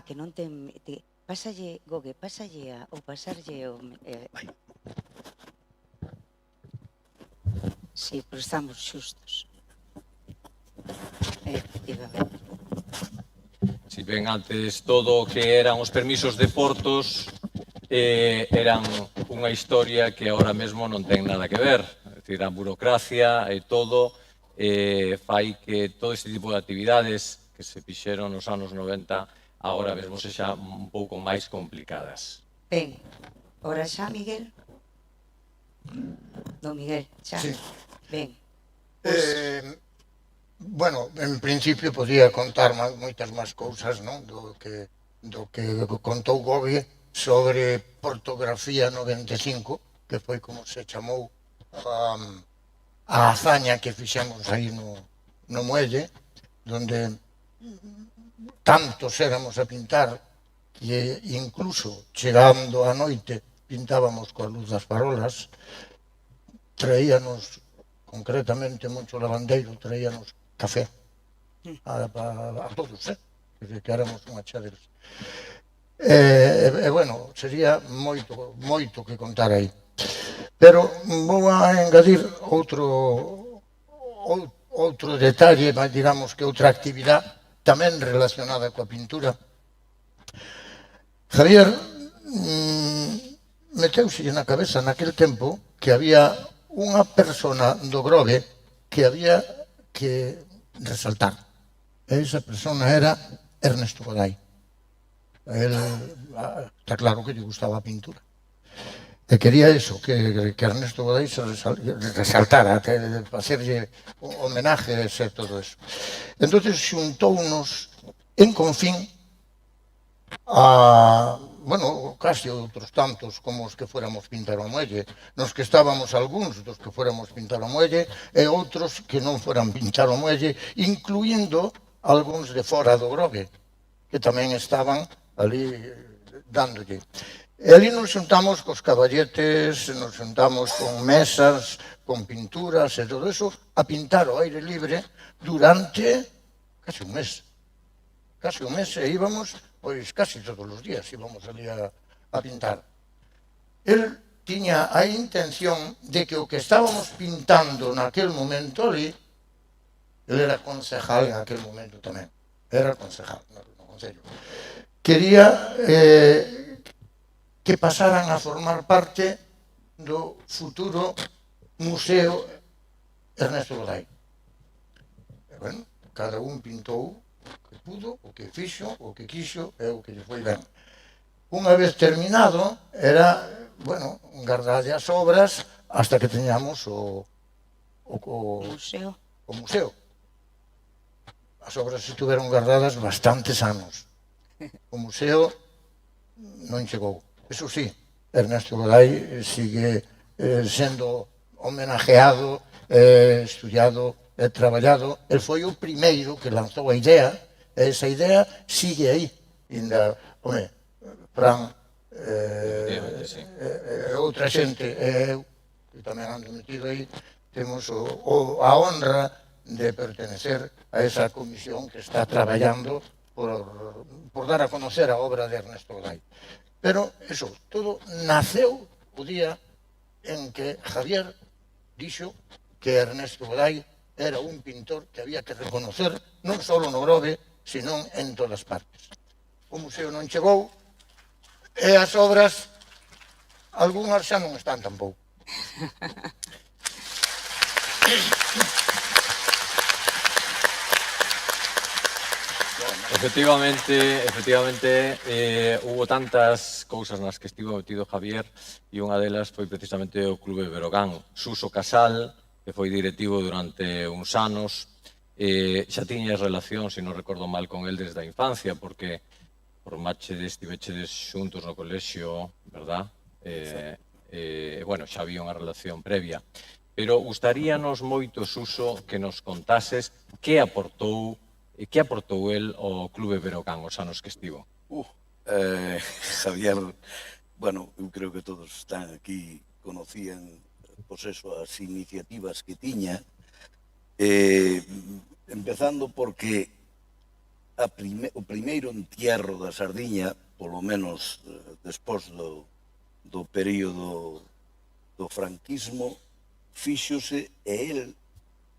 Que non ten... Pásalle, Gogue, pásalle ou pasarlle o... Sí, pero estamos xustos. Efectivamente. Si ben antes todo o que eran os permisos de portos eran unha historia que agora mesmo non ten nada que ver. É dicir, a burocracia e todo fai que todo este tipo de actividades que se fixeron nos anos 90 agora mesmo sexa un pouco máis complicadas. Ben, ora xa, Miguel? Don Miguel, xa. Sí. Ben. Bueno, en principio podía contar moitas máis cousas, non? Do que contou Gogue sobre Portografía 95, que foi como se chamou a hazaña que fixemos aí no muelle, donde tantos éramos a pintar que incluso chegando a noite pintábamos coa luz das farolas. Traíanos, concretamente Moncho Lavandeiro, traíanos café a todos, que éramos unha chea deles. Bueno, sería moito que contar aí. Pero vou a engadir outro detalle, digamos que outra actividade tamén relacionada coa pintura. Javier meteuselle na cabeza naquel tempo que había unha persona do Grove que había que resaltar. Esa persona era Ernesto Goday. Está claro que lle gustaba a pintura. E quería eso, que Ernesto Goday se resaltara, facerlle homenajes e todo eso. Entón, xuntounos en Confín a, bueno, casi outros tantos como os que fuéramos pintar o muelle, nos que estábamos algúns dos que fuéramos pintar o muelle e outros que non fueran pintar o muelle, incluindo algúns de fora do Grove, que tamén estaban ali dándolle. E ali nos xuntamos cos caballetes, nos xuntamos con mesas, con pinturas e todo eso, a pintar ao aire libre durante casi un mes. Casi un mes e íbamos, pois casi todos os días íbamos ali a pintar. El tiña a intención de que o que estábamos pintando naquel momento ali, el era concejal en aquel momento tamén, era concejal no Concello, quería que pasaran a formar parte do futuro Museo Ernesto Goday. E, bueno, cada un pintou o que pudo, o que fixo, o que quixo e o que lle foi ben. Unha vez terminado, era, bueno, guardalle as obras hasta que teñamos o museo. As obras estiveron guardadas bastantes anos. O museo non chegou. Eso sí, Ernesto Goday sigue sendo homenajeado, estudiado e traballado. El foi o primeiro que lanzou a idea, e esa idea sigue aí. Fran, outra xente, e eu, que tamén ando metido aí, temos a honra de pertenecer a esa comisión que está traballando por dar a conocer a obra de Ernesto Goday. Pero, eso, todo naceu o día en que Javier dixo que Ernesto Goday era un pintor que había que reconocer non só no Grove, sino en todas partes. O museo non chegou e as obras, algunhas xa non están tampouco. Efectivamente, hubo tantas cousas nas que estivo metido Javier e unha delas foi precisamente o Clube Berogán. Suso Casal, que foi directivo durante uns anos, xa tiñas relación, se non recordo mal, con el desde a infancia, porque estivechedes xuntos no colexio, verdad? Bueno, xa había unha relación previa. Pero gustaríanos moito, Suso, que nos contases que aportou el ao Clube Berogán os anos que estivo. Javier, bueno, eu creo que todos están aquí conocían, pois eso, as iniciativas que tiña, empezando porque o primeiro entierro da Sardiña, polo menos despois do período do franquismo, fíxose e el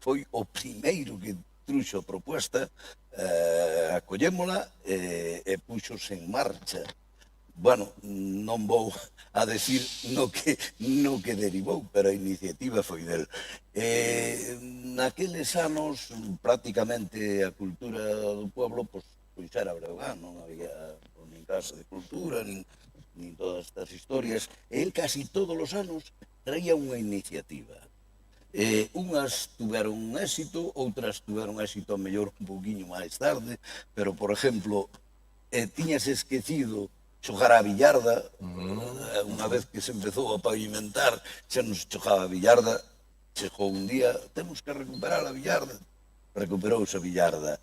foi o primeiro que truxo a proposta, acollémola e puxose en marcha. Bueno, non vou a decir no que derivou, pero a iniciativa foi del. Naqueles anos, prácticamente a cultura do pueblo pois era Breogán, non había nin casa de cultura, nin todas estas historias. El casi todos os anos traía unha iniciativa. Unhas tuveron éxito, outras tuveron éxito a mellor un pouquiño máis tarde, pero, por exemplo, tiñas esquecido xogar a billarda. Unha vez que se empezou a pavimentar, xa nos xogaba a billarda, chegou un día, temos que recuperar a billarda, recuperouse a billarda.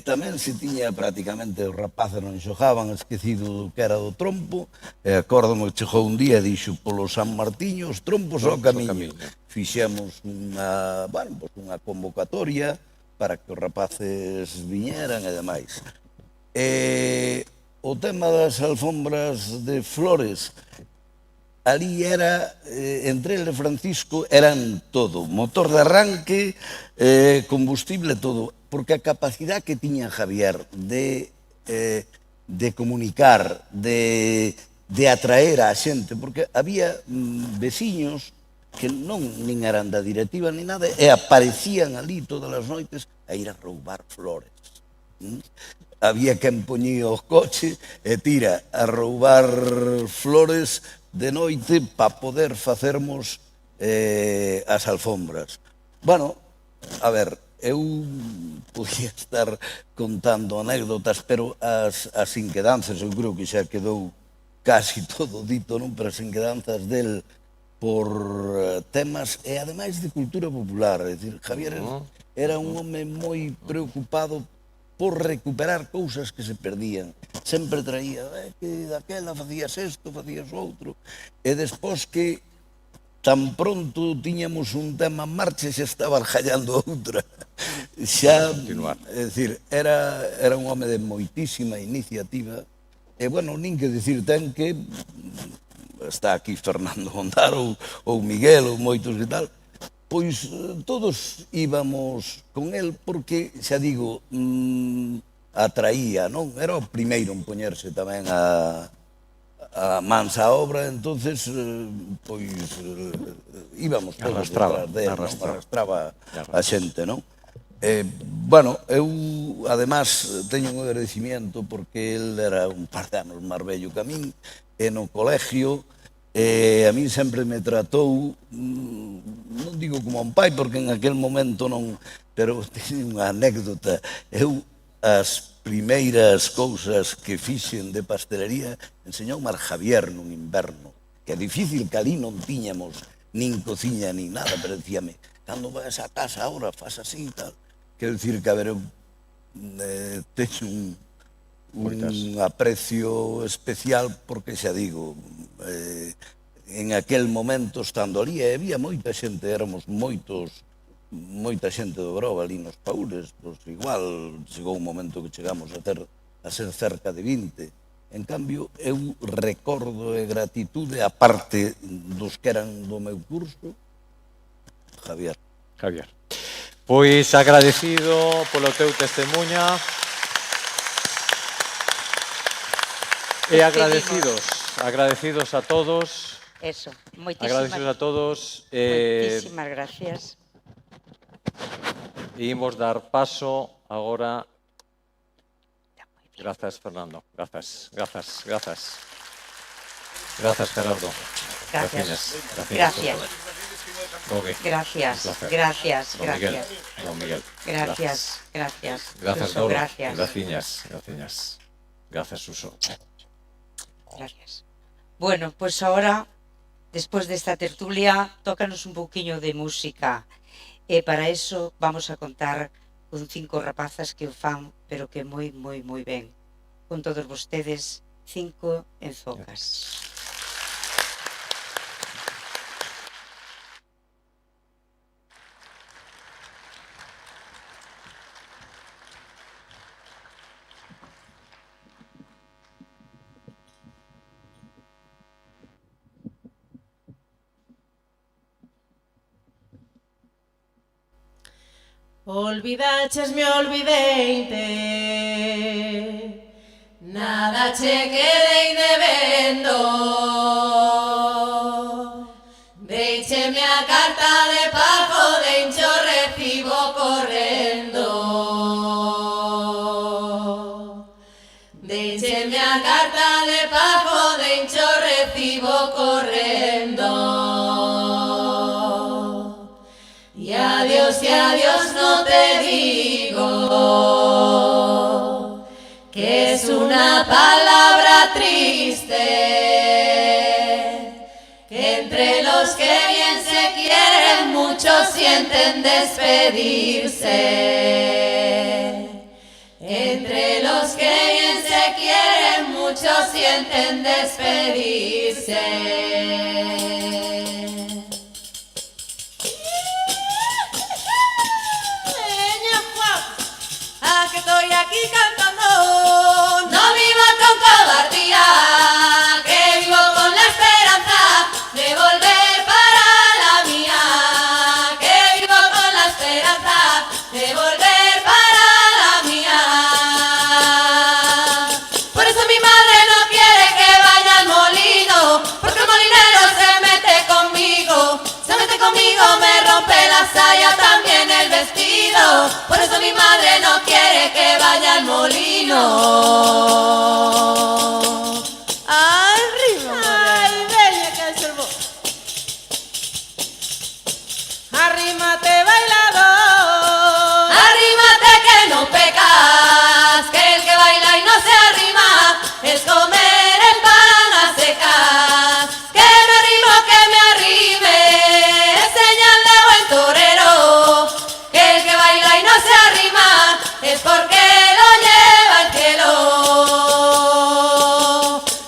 Tamén se tiña prácticamente, os rapaces non xogaban, esquecido que era do trompo, e acórdome que chegou un día e dixo polo San Martiño, os trompos ao camiño. Fixemos unha convocatoria para que os rapaces viñeran e demais. O tema das alfombras de flores, ali era, entre ele e Francisco, eran todo, motor de arranque, combustible, todo, porque a capacidade que tiña Javier de comunicar, de atraer a xente, porque había veciños que non nin eran da directiva ni nada, e aparecían ali todas as noites a ir a roubar flores. Había quen poñía o coche e tira a roubar flores de noite para poder facermos as alfombras. Bueno, a ver, eu podía estar contando anécdotas, pero as inquedanzas, eu creo que xa quedou casi todo dito, non? Pero as inquedanzas del por temas, e ademais de cultura popular, é dicir, Javier era un home moi preocupado por recuperar cousas que se perdían. Sempre traía, que daquela facías isto, facías outro, e despois que tan pronto tiñamos un tema en marcha xa estaba argallando outra. Xa, é dicir, era un home de moitísima iniciativa, e, bueno, nin que dicir ten que está aquí Fernando Ondaro ou Miguel ou moitos e tal, pois todos íbamos con el porque, xa digo, atraía, non? Era o primeiro en poñerse tamén a mans á obra, entonces, pois, íbamos todos detrás de él, arrastraba a xente, non? Bueno, eu, además, teño un agradecimiento porque el era un par de anos máis vello que a min, e no colegio, a min sempre me tratou, non digo como un pai, porque en aquel momento non, pero teño unha anécdota. Eu, as primeiras cousas que fixen de pastelería, enseñoume a Javier nun inverno, que é difícil, que ali non tiñamos nin cociña nin nada, pero dicíame, cando vas a casa agora, faz así e tal. Quero dicir que, a ver, eu teño un aprecio especial porque, xa digo, en aquel momento, estando ali, había moita xente, éramos moita xente do Grove ali nos Paules, pois igual chegou un momento que chegamos a ser cerca de 20. En cambio, eu recordo e gratitude, a parte dos que eran do meu curso, Javier. Pois agradecido polo teu testemunha. E agradecidos a todos. Eso, moitísimas. Agradecidos a todos. Moitísimas gracias. E imos dar paso agora. Grazas, Fernando. Grazas, Gerardo. Gracias. Don Miguel. Gracias. Gracias, Dora. Gracias, Suso. Gracias. Bueno, pues ahora, después de esta tertulia, tócanos un poquinho de música. E para eso vamos a contar con 5 rapazas que o fan, pero que moi ben. Con todos vostedes, 5 enzocas. Olvidachesme, olvideinte, nada che quedei debendo. Deixeme a carta de pago, dencho recibo correndo. Deixeme a carta de pago, dencho recibo correndo. Y adiós no te digo, que es una palabra triste, que entre los que bien se quieren mucho muchos sienten despedirse. Entre los que bien se quieren, muchos sienten despedirse. Que estoy aquí cantando, no vivo con cobardía, que vivo con la esperanza de volver para la mía, que vivo con la esperanza de volver para la mía. Por eso mi madre no quiere que vaya al molino, porque el molinero se mete conmigo, me rompe la saya, también el vestido. Por eso mi madre no quiere que vaya al molino. Arriba, ay, bella que es el bo. Arrímate, bailador. Arrímate que no pecas, que el que baila y no se arrima es comer el pan a secas. Que me arrimo, que me arrime, es señal de buen torero. Que el que baila y no se arrima es porque lo lleva el cielo.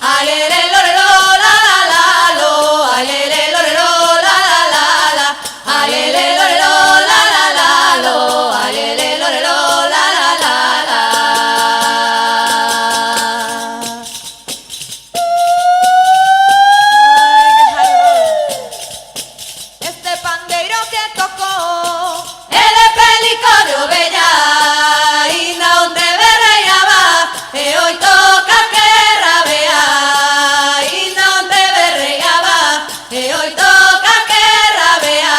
Ay, le, le, lo, le, lo, la, la, la, lo. Ay, le, le, lo, le, lo, la, la, la, la. Ay, le, le, lo, le, lo, la, la, la, lo. Ay, le, le, lo, le, lo, la, la, la, la. Este pandeiro que tocó, el de Pelico de Ovella, y na onde berreaba, e hoy toca que rabea, y na onde berreaba, e hoy toca que rabea.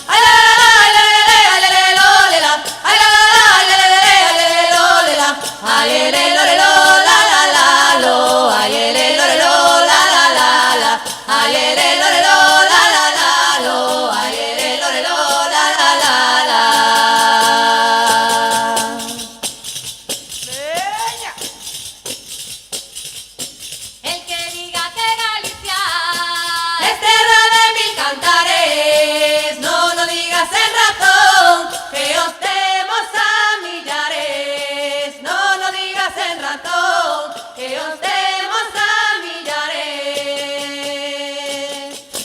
Ay la la la, ay la la la, ay la la lo le la, ay la la la, ay la la la, ay la la lo le la, ay le lo le lo la la la lo, ay le lo le lo la la la la, ay le lo le lo la la la lo, ay le lo le lo la la la la. El que diga que Galicia es tierra de mil cantares, no lo digas en razón, que os temos a millares, no lo digas en razón, que os temos a millares.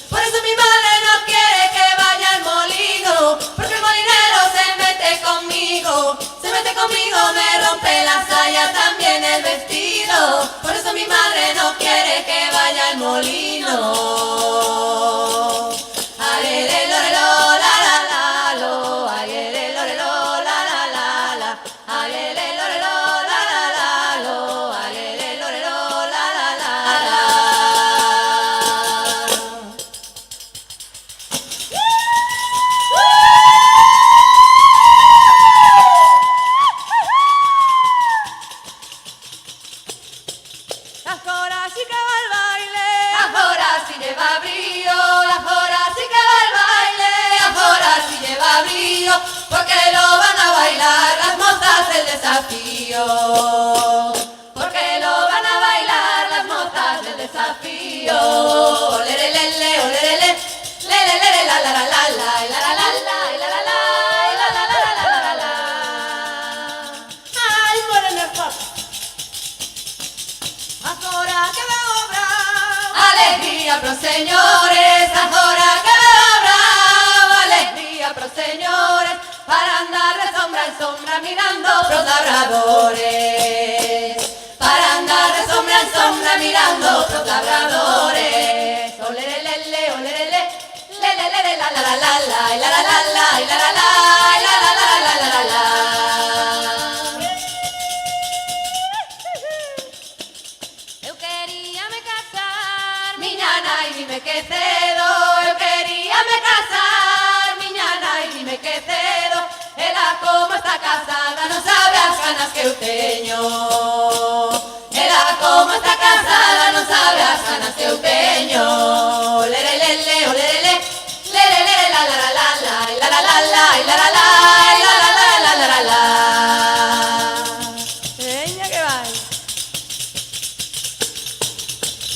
Por eso mi madre no quiere que vaya al molino, porque el molinero se mete conmigo, me rompe la saya, también el vestido. Por eso mi madre no quiere que vaya al molino. Ay, le, lo, le, lo, la, la, la, lo. Ay, le, lo, le, lo, la, la, la, la. Ay, le, lo, le, lo, la, la, la, lo. Ay, le, lo, le, lo, la, la, la, la. Ahora sí que va el baile, ahora sí lleva brío, ahora sí que va el baile, ahora sí lleva brío, porque lo van a bailar las mozas del desafío, porque lo van a bailar las mozas del desafío. Olere, lele, olere, le, lele, lele, la, la, la, la, la, la, la, la, la, la, la, la, la, la, la, la, la. Ay, morena, ahora que veo bravo, alegría pros señores, ahora que veo bravo, alegría pros señores, para andar de sombra en sombra mirando pros labradores, para andar de sombra en sombra mirando pros labradores. Olere, lele, olere, le, lele, lele, la, la, la, la, la, la, la, la, la, la, la, la, la, la, la, la, la. Eu quería me casar, miña nai, dime que cedo. Eu quería me casar, miña nai, dime que cedo. Ela como está casada non sabe as ganas que eu teño. Ela como está casada non sabe as ganas que eu teño. Lere, lele, olere, le, lere, lere, la, la, la, la, la, la, la, la, la, la, la, la, la, la, la, la, la. Veña que vai.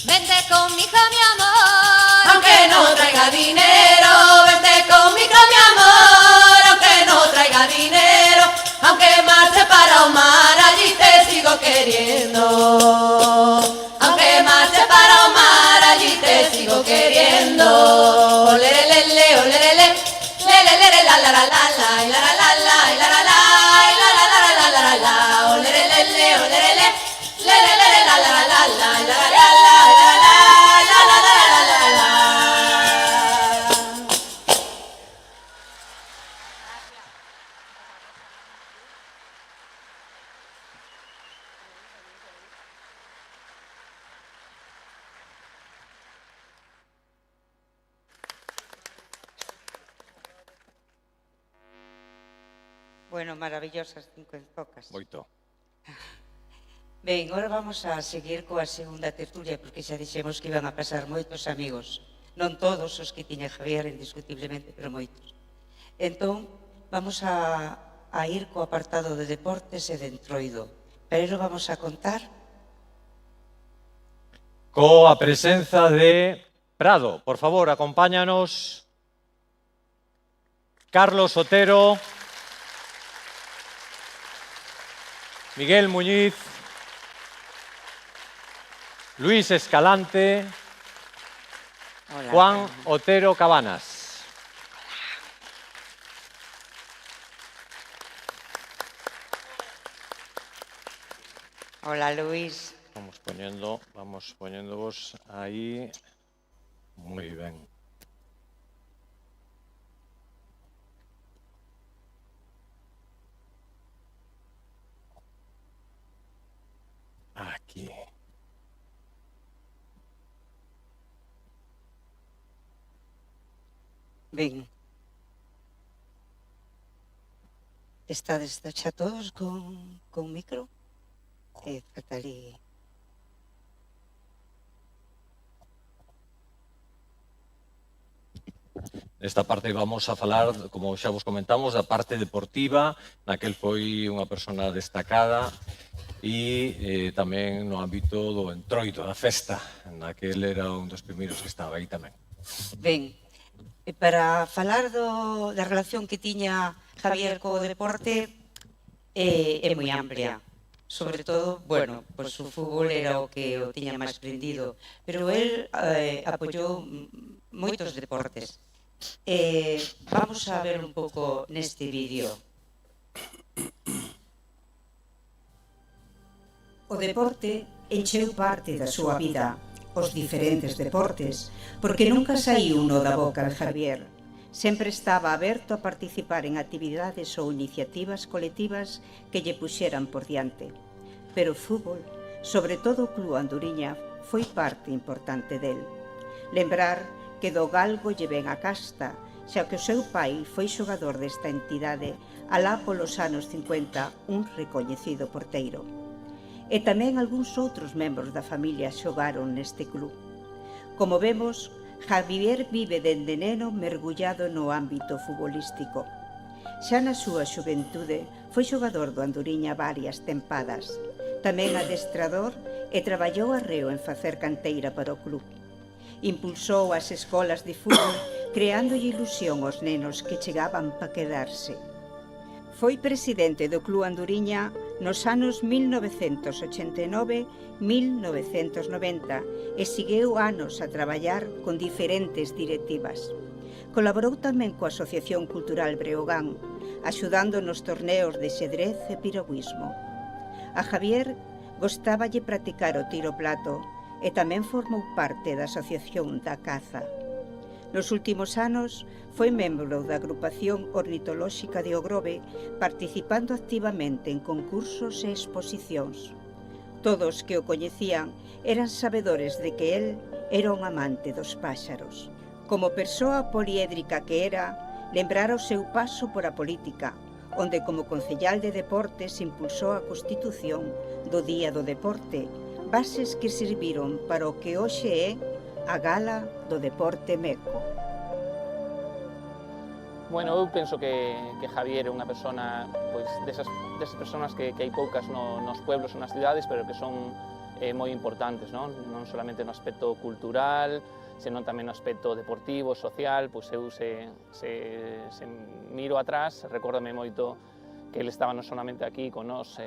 Vente conmigo, mi amor, aunque aunque no traiga dinero, vente conmigo mi amor, aunque no traiga dinero, aunque marche para un mar, allí te sigo queriendo. Aunque marche para un mar, allí te sigo queriendo. Olerelele, olerele, lelelele, la la la la la, la la la la, la la la, la la la la la la la, olerelele, olerele, lelelele, la la la la la, la la la la, la la la la la la la. Bueno, maravillosas 5 enfocas. Moito. Ben, agora vamos a seguir coa segunda tertulia, porque xa dixemos que iban a pasar moitos amigos. Non todos os que tiña Javier, indiscutiblemente, pero moitos. Entón, vamos a ir co apartado de deportes e de entroido. Pero vamos a contar Coa presenza de Prado. Por favor, acompáñanos Carlos Otero, Miguel Muñiz, Luis Escalante, Hola. Juan Otero Cabanas. Hola, Luis. Vamos poniéndovos aí. Moi ben. Aquí. Ben. Estades xa todos con micro? Catalí. Nesta parte vamos a falar, como xa vos comentamos, da parte deportiva, naquel foi unha persona destacada e tamén no ámbito do entroido, da festa, naquel era un dos primeiros que estaba aí tamén. Ben, para falar da relación que tiña Javier co deporte é moi amplia. Sobre todo, bueno, pois o fútbol era o que o tiña máis prendido, pero el apoiou moitos deportes. Vamos a ver un pouco neste vídeo. O deporte encheu parte da súa vida, os diferentes deportes, porque nunca saíu uno da boca de Javier. Sempre estaba aberto a participar en actividades ou iniciativas colectivas que lle puxeran por diante. Pero o fútbol, sobre todo o Club Anduriña, foi parte importante del. Lembrar que do galgo lle ven a casta, xa que o seu pai foi xogador desta entidade alá polos anos 50, un recoñecido porteiro. E tamén algúns outros membros da familia xogaron neste club. Como vemos, Javier vive dende neno mergullado no ámbito futbolístico. Xa na súa xuventude foi xogador do Anduriña varias tempadas. Tamén adestrador e traballou arreo en facer canteira para o club. Impulsou as escolas de fútbol creándolle ilusión aos nenos que chegaban para quedarse. Foi presidente do Club Anduriña nos anos 1989-1990 e seguiu anos a traballar con diferentes directivas. Colaborou tamén coa Asociación Cultural Breogán, axudando nos torneos de xedrez e piragüismo. A Javier gostáballe practicar o tiro plato e tamén formou parte da Asociación da Caza. Nos últimos anos foi membro da Agrupación Ornitolóxica de Ogrove, participando activamente en concursos e exposicións. Todos que o coñecían eran sabedores de que el era un amante dos páxaros. Como persoa poliédrica que era, lembrara o seu paso por a política, onde como concellal de deportes impulsou a constitución do Día do Deporte, bases que serviron para o que hoxe é a Gala do Deporte Meco. Bueno, eu penso que Javier é unha persona, pois, desas persoas que hai poucas nos pueblos ou nas cidades, pero que son moi importantes, non solamente no aspecto cultural, senón tamén no aspecto deportivo, social. Pois eu se miro atrás, recórdame moito que ele estaba non solamente aquí con nós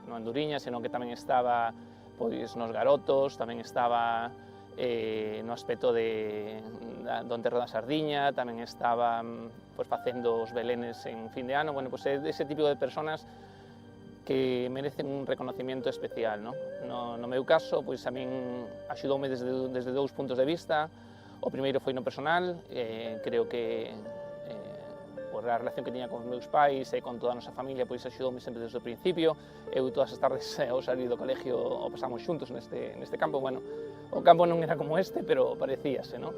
no Anduriña, senón que tamén estaba pois nos Garotos, tamén estaba no aspecto do enterro da Sardiña, tamén estaba pois, facendo os belenes en fin de ano. Bueno, pois é ese tipo de personas que merecen un reconocimiento especial, no? No meu caso, pois a min axudoume desde dous puntos de vista. O primeiro foi no personal, creo que por a relación que tiña con os meus pais e con toda a nosa familia, pois axudoume sempre desde o principio. Eu todas as tardes ao salir do colegio o pasamos xuntos neste campo. Bueno, o campo non era como este, pero parecíase, non?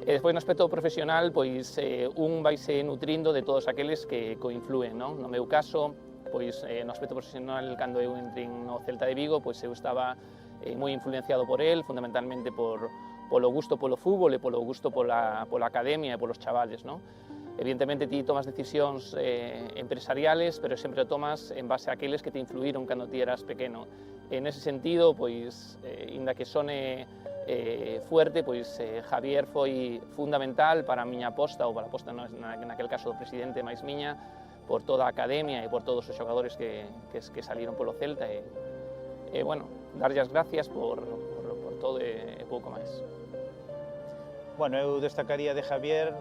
E despois no aspecto profesional, pois un vaise nutrindo de todos aqueles que coinfluen, non? No meu caso, pois no aspecto profesional, cando eu entrei no Celta de Vigo, pois eu estaba moi influenciado por el, fundamentalmente polo gusto polo fútbol e polo gusto pola academia e polos chavales, non? Evidentemente ti tomas decisións empresariales, pero sempre o tomas en base a aqueles que te influíron cando ti eras pequeno. En ese sentido, pois, inda que sone fuerte, pois Javier foi fundamental para a miña aposta, ou para a aposta naquel caso do presidente máis miña, por toda a academia e por todos os xogadores que saliron polo Celta. E bueno, darlle as gracias por todo e pouco máis. Bueno, eu destacaría de Javier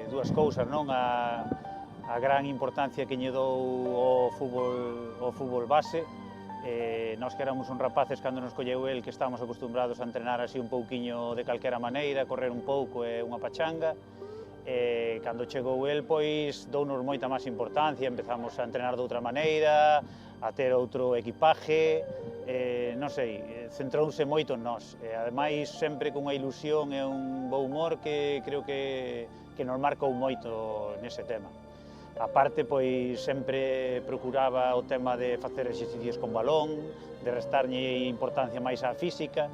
dúas cousas, non? A gran importancia que lle dou ao fútbol base. Nós que éramos uns rapaces cando nos colleu el, que estábamos acostumbrados a entrenar así un pouquiño de calquera maneira, correr un pouco e unha pachanga. Cando chegou el, pois, dounos moita máis importancia, empezamos a entrenar de outra maneira, a ter outro equipaje, non sei, centrouse moito en nós. Ademais, sempre con unha ilusión e un bo humor que creo que nos marcou moito nese tema. A parte, pois, sempre procuraba o tema de facer exercicios con balón, de restarlle importancia máis á física,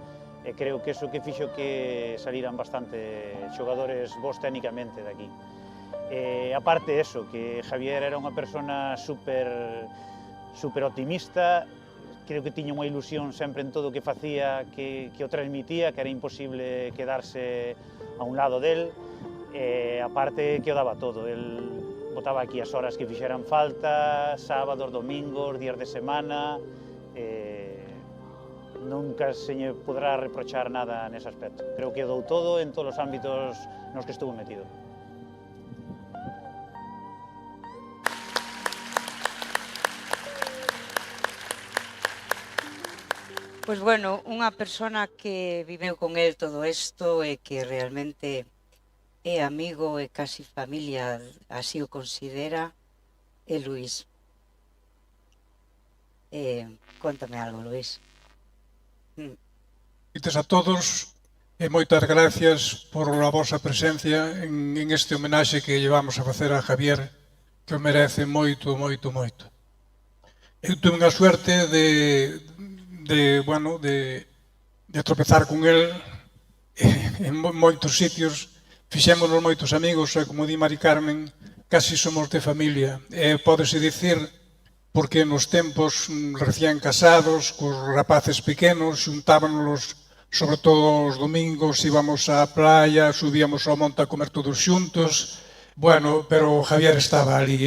e creo que iso que fixo que saliran bastante xogadores bons técnicamente daqui. A parte eso, que Javier era unha persona super optimista, creo que tiña unha ilusión sempre en todo o que facía, que o transmitía, que era imposible quedarse a un lado del, a parte que o daba todo. El botaba aquí as horas que fixeran falta, sábados, domingos, días de semana, nunca se lle podrá reprochar nada nese aspecto. Creo que dou todo en todos os ámbitos nos que estuvo metido. Pois bueno, unha persona que viveu con el todo isto e que realmente é amigo e casi familia, así o considera, é Luís. Contame algo, Luís. Gracias a todos e moitas gracias por a vosa presencia en este homenaxe que llevamos a facer a Javier, que o merece moito, moito, moito. Eu tuve unha suerte de tropezar con el en moitos sitios, fixémonos moitos amigos e, como di Mari Carmen, casi somos de familia. Pódese dicir porque nos tempos recién casados, cos rapaces pequenos, xuntábanos sobre todo os domingos, íbamos á praia, subíamos ao monte a comer todos xuntos. Bueno, pero Javier estaba ali,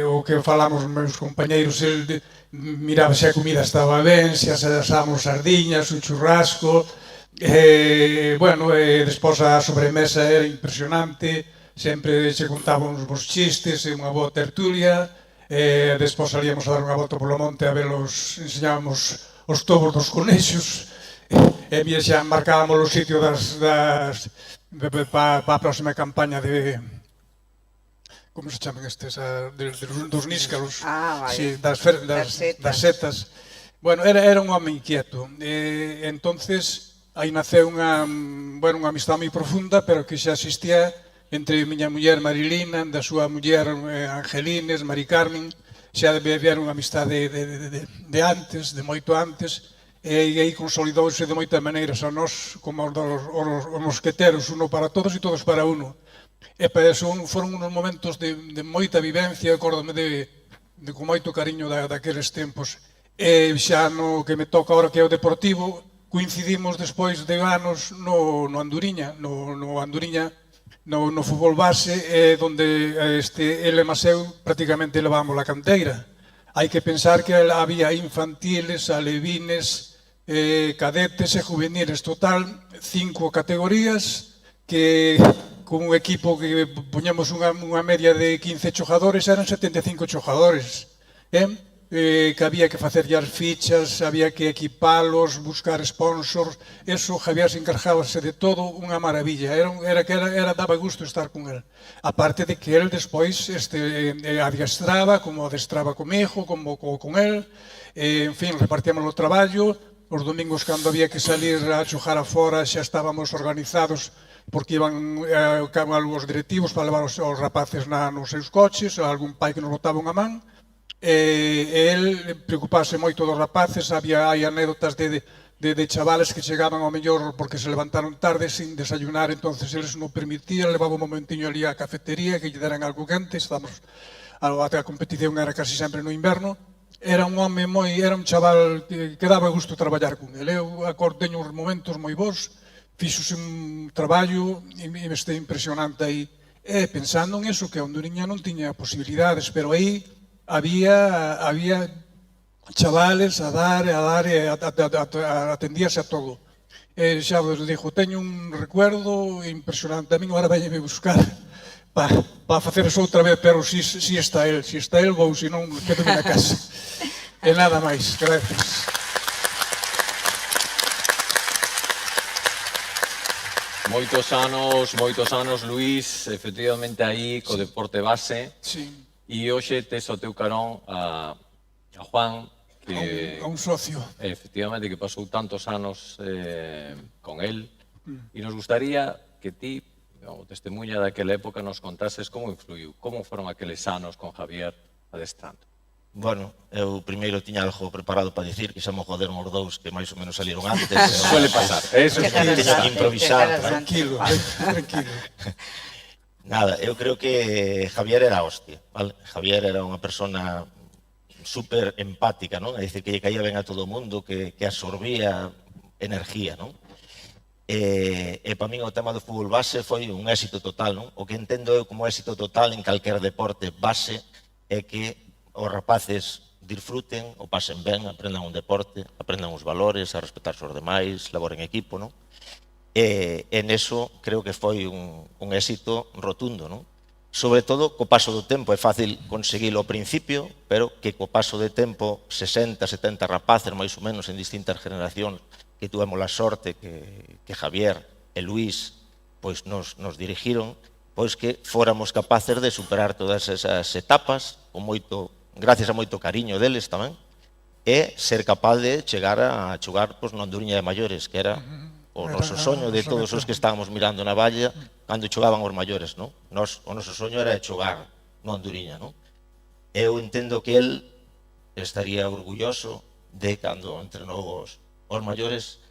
o que falamos meus compañeiros, el miraba se a comida estaba ben, se asábamos sardiñas, o churrasco, despois a sobremesa era impresionante, sempre se contaban uns bons chistes e unha boa tertulia. Despois salíamos a dar unha volta polo monte a velos, enseñábamos os tobos dos conexos e xa marcábamos o sitio para a próxima campaña de, como se chaman estes, dos níscalos, das setas. Bueno, era un home inquieto. Entonces, aí naceu unha amistade moi profunda, pero que xa existía entre miña muller Marilina, da súa muller Angelines, Mari Carmen, xa había unha amistade de antes, de moito antes, e aí consolidouse de moitas maneiras a nós como os mosqueteros, uno para todos e todos para uno. E para eso foron unos momentos de moita vivencia, acórdome con moito cariño daqueles tempos. E xa no que me toca agora, que é o deportivo, coincidimos despois de anos no Anduriña, no fútbol base, donde ele e Maseu prácticamente levamos a canteira. Hai que pensar que había infantiles, alevines, cadetes e juveniles, total 5 categorías que con un equipo que poñemos unha media de 15 xogadores, eran 75 xogadores, que había que facer as fichas, había que equipalos, buscar sponsors, eso Javier se encargábase de todo, unha maravilla, daba gusto estar con él. Aparte de que él despois adiestraba, como adestraba comigo, como con él, en fin, repartíamos o traballo, os domingos cando había que salir a xogar afora xa estábamos organizados porque iban algúns directivos para levar os rapaces nos seus coches, algún pai que nos botaba unha man, el preocupase moito dos rapaces, hai anécdotas de chavales que chegaban ao mellor porque se levantaron tarde sin desayunar, entonces eles non permitían, levaba un momentiño ali á cafetería que lle deran algo quente, a competición era casi sempre no inverno. Era un home era un chaval que daba gusto traballar con ele. Eu teño uns momentos moi bons, fixose un traballo impresionante aí, pensando en eso, que a Honduriña non tiña posibilidades, pero aí había chavales a dar e atendíase a todo. Xa vos dixo, teño un recuerdo impresionante, a min agora veñeme buscar para facer eso outra vez, pero si está el vou, se non quedo na casa. E nada máis, gracias. Moitos anos, Luís, efectivamente aí co deporte base. Sí. E hoxe tes o teu carón a Juan, que... A un socio. Efectivamente, que pasou tantos anos con él. E nos gustaría que ti, o testemunha daquela época, nos contases como influiu, como foron aqueles anos con Javier adestrando. Bueno, eu primeiro tiña algo preparado para dicir, que xa mo joderon os dous que máis ou menos saliron antes. Suele pasar, eso é tiña que improvisar. Tranquilo. Nada, eu creo que Javier era hostia, vale? Javier era unha persona super empática, non? É dicir, que lle caía ben a todo o mundo, que absorbía energía, non? E para min o tema do fútbol base foi un éxito total, non? O que entendo eu como éxito total en calquer deporte base é que os rapaces disfruten, o pasen ben, aprendan un deporte, aprendan os valores, a respetarse os demais, laboren equipo, non? E neso creo que foi un éxito rotundo, non? Sobre todo, co paso do tempo, é fácil conseguilo ao principio, pero que co paso de tempo, 60, 70 rapaces, máis ou menos, en distintas generacións, que tuvemos a sorte que Javier e Luís pois nos dirigiron, pois que fóramos capaces de superar todas esas etapas, gracias a moito cariño deles tamén, e ser capaz de chegar a xogar no Anduriña de maiores, que era o noso soño de todos os que estábamos mirando na valla cando xogaban os maiores, non? O noso soño era xogar no Anduriña, non? Eu entendo que el estaría orgulloso de cando entrenou os maiores,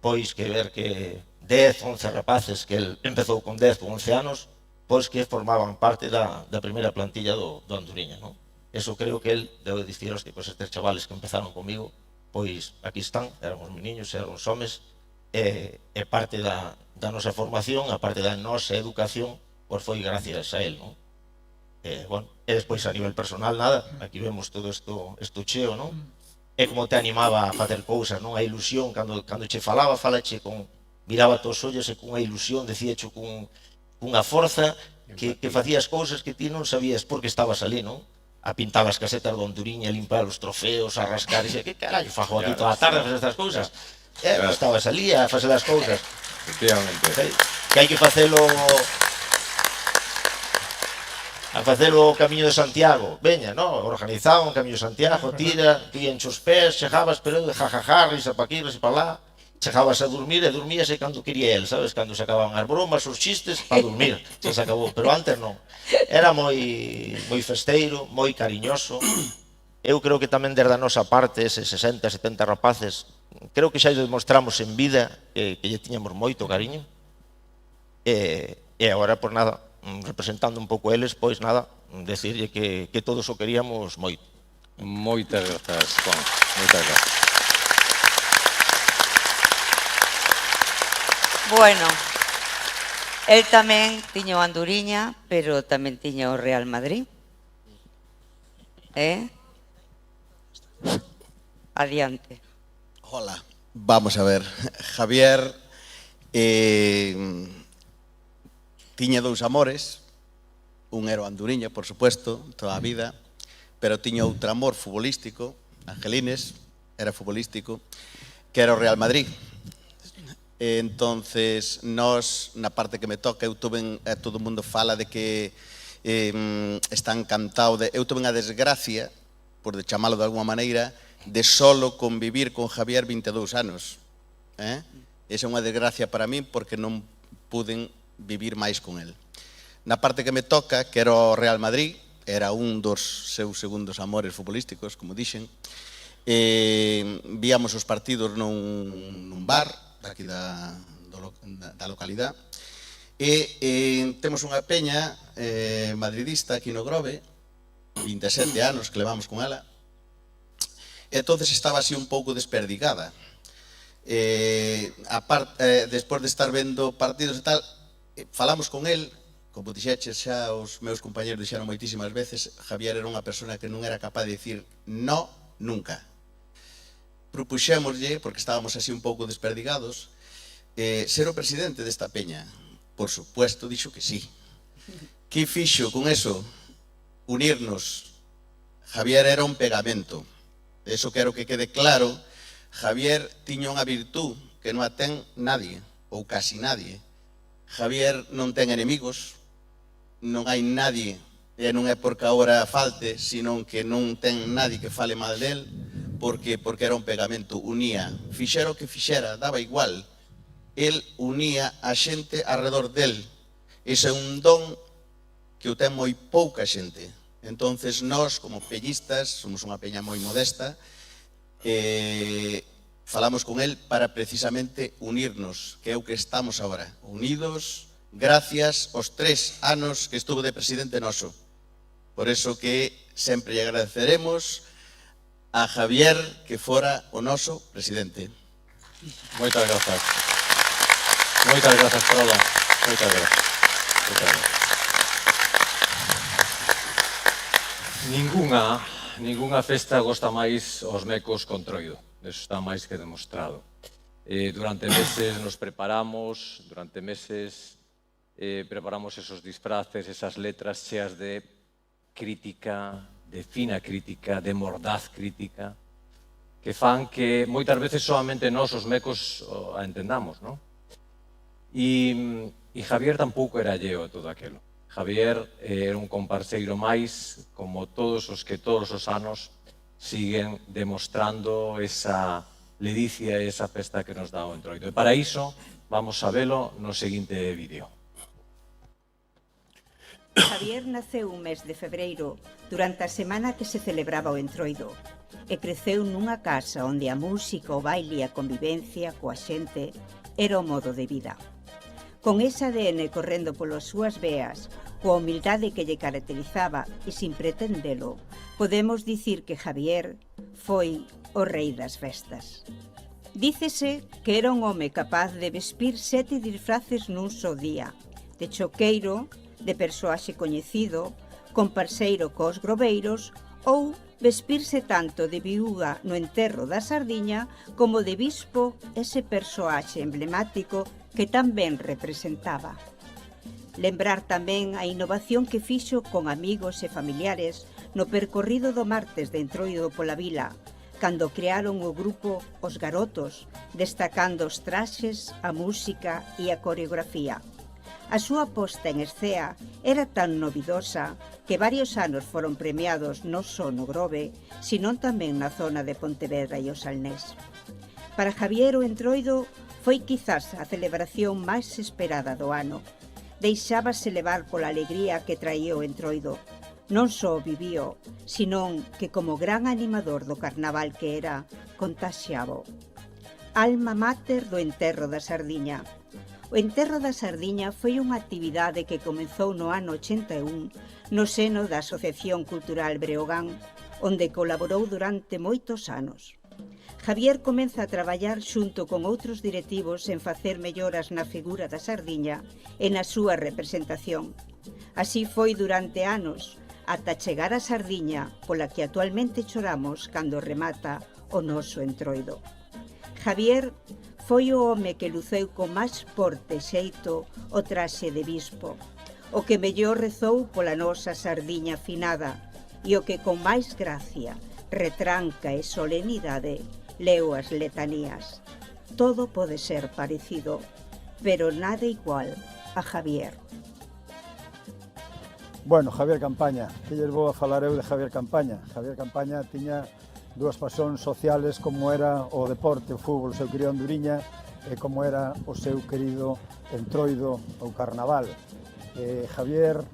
pois que ver que 10, 11 rapaces que el empezou con 10 ou 11 anos, pois que formaban parte da primeira plantilla do Anduriña, non? Eso creo que el debe diciros que estes chavales que empezaron comigo, pois aquí están, éramos meniños, éramos homes, e parte da nosa formación, a parte da nosa educación, pois foi gracias a él, non? E despois a nivel personal, nada, aquí vemos todo isto cheo, non? É como te animaba a facer cousas, non? A ilusión, cando che falache miraba tos ollos e cunha ilusión, decíacho cunha forza que facías cousas que ti non sabías por que estabas ali, non? A pintar as casetas do Anduriña, a limpar os trofeos, a rascar, e que carallo fajo aquí toda a tarde a facer estas cousas? Estabas ali a facer as cousas. Efectivamente. Que hai que facelo o Camiño de Santiago. Veña, non? Organizaba un Camiño de Santiago, tira, ti enche os pés, chegabas, pero jajaja, risa pa aquí, risa pa lá. Chegabas a dormir e dormíase cando quería el, sabes? Cando se acababan as bromas, os chistes, para dormir. Se acabou, pero antes non. Era moi festeiro, moi cariñoso. Eu creo que tamén desde a nosa parte, eses 60, 70 rapaces, creo que xa demostramos en vida que lle tiñamos moito cariño. E agora, pois nada, representando un pouco eles, pois nada, decirlle que todos o queríamos moito. Moitas grazas, Juan. Moitas grazas. Bueno, el tamén tiña o Anduriña, pero tamén tiña o Real Madrid. Adiante. Hola, vamos a ver. Javier tiña dous amores, un era o Anduriña, por supuesto, toda a vida, pero tiña outro amor futbolístico, Angelines, era futbolístico, que era o Real Madrid. Entonces, nós, na parte que me toca, eu tuve, todo o mundo fala de que está encantado, eu tuve a desgracia, por de chamalo de alguma maneira, de solo convivir con Javier 22 anos. Esa é unha desgracia para min, porque non pude vivir máis con el. Na parte que me toca, que era o Real Madrid, era un dos seus segundos amores futbolísticos, como dixen, víamos os partidos nun bar aquí da localidade, e temos unha peña madridista aquí no Grove, 27 anos que levamos con ela, e entonces estaba así un pouco desperdigada. Despois de estar vendo partidos e tal, falamos con el, como dixeches xa, os meus compañeros dixeron moitísimas veces, Javier era unha persona que non era capaz de dicir no, nunca. Propuxémoslle, porque estábamos así un pouco desperdigados, ser o presidente desta peña. Por supuesto, dixo que sí. Que fixo con eso? Unirnos. Javier era un pegamento. Eso quero que quede claro. Javier tiña unha virtud que non a ten nadie, ou casi nadie. Javier non ten enemigos, non hai nadie, e non é porque agora falte, senón que non ten nadie que fale mal del, porque era un pegamento, unía, fixera o que fixera, daba igual, el unía a xente alrededor del. Ese é un don que o ten moi pouca xente. Entonces nós, como peñistas, somos unha peña moi modesta, falamos con el para precisamente unirnos, que é o que estamos agora, unidos, gracias aos 3 anos que estuvo de presidente noso. Por eso que sempre lle agradeceremos a Javier que fora o noso presidente. Moitas grazas. Moitas grazas, Frola. Moitas grazas. Moitas grazas. Ninguna festa gosta máis os mecos con Troido. Eso está máis que demostrado. Durante meses nos preparamos, preparamos esos disfraces, esas letras cheas de crítica, de fina crítica, de mordaz crítica, que fan que moitas veces solamente nós os mecos a entendamos, non? E Javier tampouco era alleo a todo aquilo. Javier era un comparceiro máis, como todos os que todos os anos siguen demostrando esa ledicia e esa festa que nos dá o Entroido. E para iso vamos a velo no seguinte vídeo. Javier naceu un mes de febreiro, durante a semana que se celebraba o Entroido, e creceu nunha casa onde a música, o baile e a convivencia coa xente era o modo de vida. Con ese ADN correndo polas súas veas, coa humildade que lle caracterizaba e sin pretendelo, podemos dicir que Javier foi o rei das festas. Dícese que era un home capaz de vespir 7 disfraces nun só día, de choqueiro, de persoaxe coñecido, comparceiro cos groveiros ou vespirse tanto de viúva no enterro da Sardiña como de bispo, ese persoaxe emblemático que tan ben representaba. Lembrar tamén a innovación que fixo con amigos e familiares no percorrido do martes de Entroido pola vila, cando crearon o grupo Os Garotos, destacando os traxes, a música e a coreografía. A súa posta en escea era tan novidosa que varios anos foron premiados non só no Grove, senón tamén na zona de Pontevedra e o Salnés. Para Javier o Entroido foi quizás a celebración máis esperada do ano. Deixábase levar pola alegría que traía o Entroido. Non só vivío, senón que como gran animador do carnaval que era, contaxiaba. Alma mater do enterro da Sardiña. O enterro da Sardiña foi unha actividade que comezou no ano 81 no seno da Asociación Cultural Breogán, onde colaborou durante moitos anos. Javier comeza a traballar xunto con outros directivos en facer melloras na figura da sardiña e na súa representación. Así foi durante anos, ata chegar a sardiña pola que actualmente choramos cando remata o noso entroido. Javier foi o home que luceu con máis porte e xeito o traxe de bispo, o que mellor rezou pola nosa sardiña afinada e o que con máis gracia, retranca e solenidade leu as letanías. Todo pode ser parecido, pero nada igual a Javier. Bueno, Javier Campaña, que lles vou a falar eu de Javier Campaña? Javier Campaña tiña dúas pasións sociales como era o deporte, o fútbol, o seu querido Anduriña, e como era o seu querido entroido ou carnaval. Javier,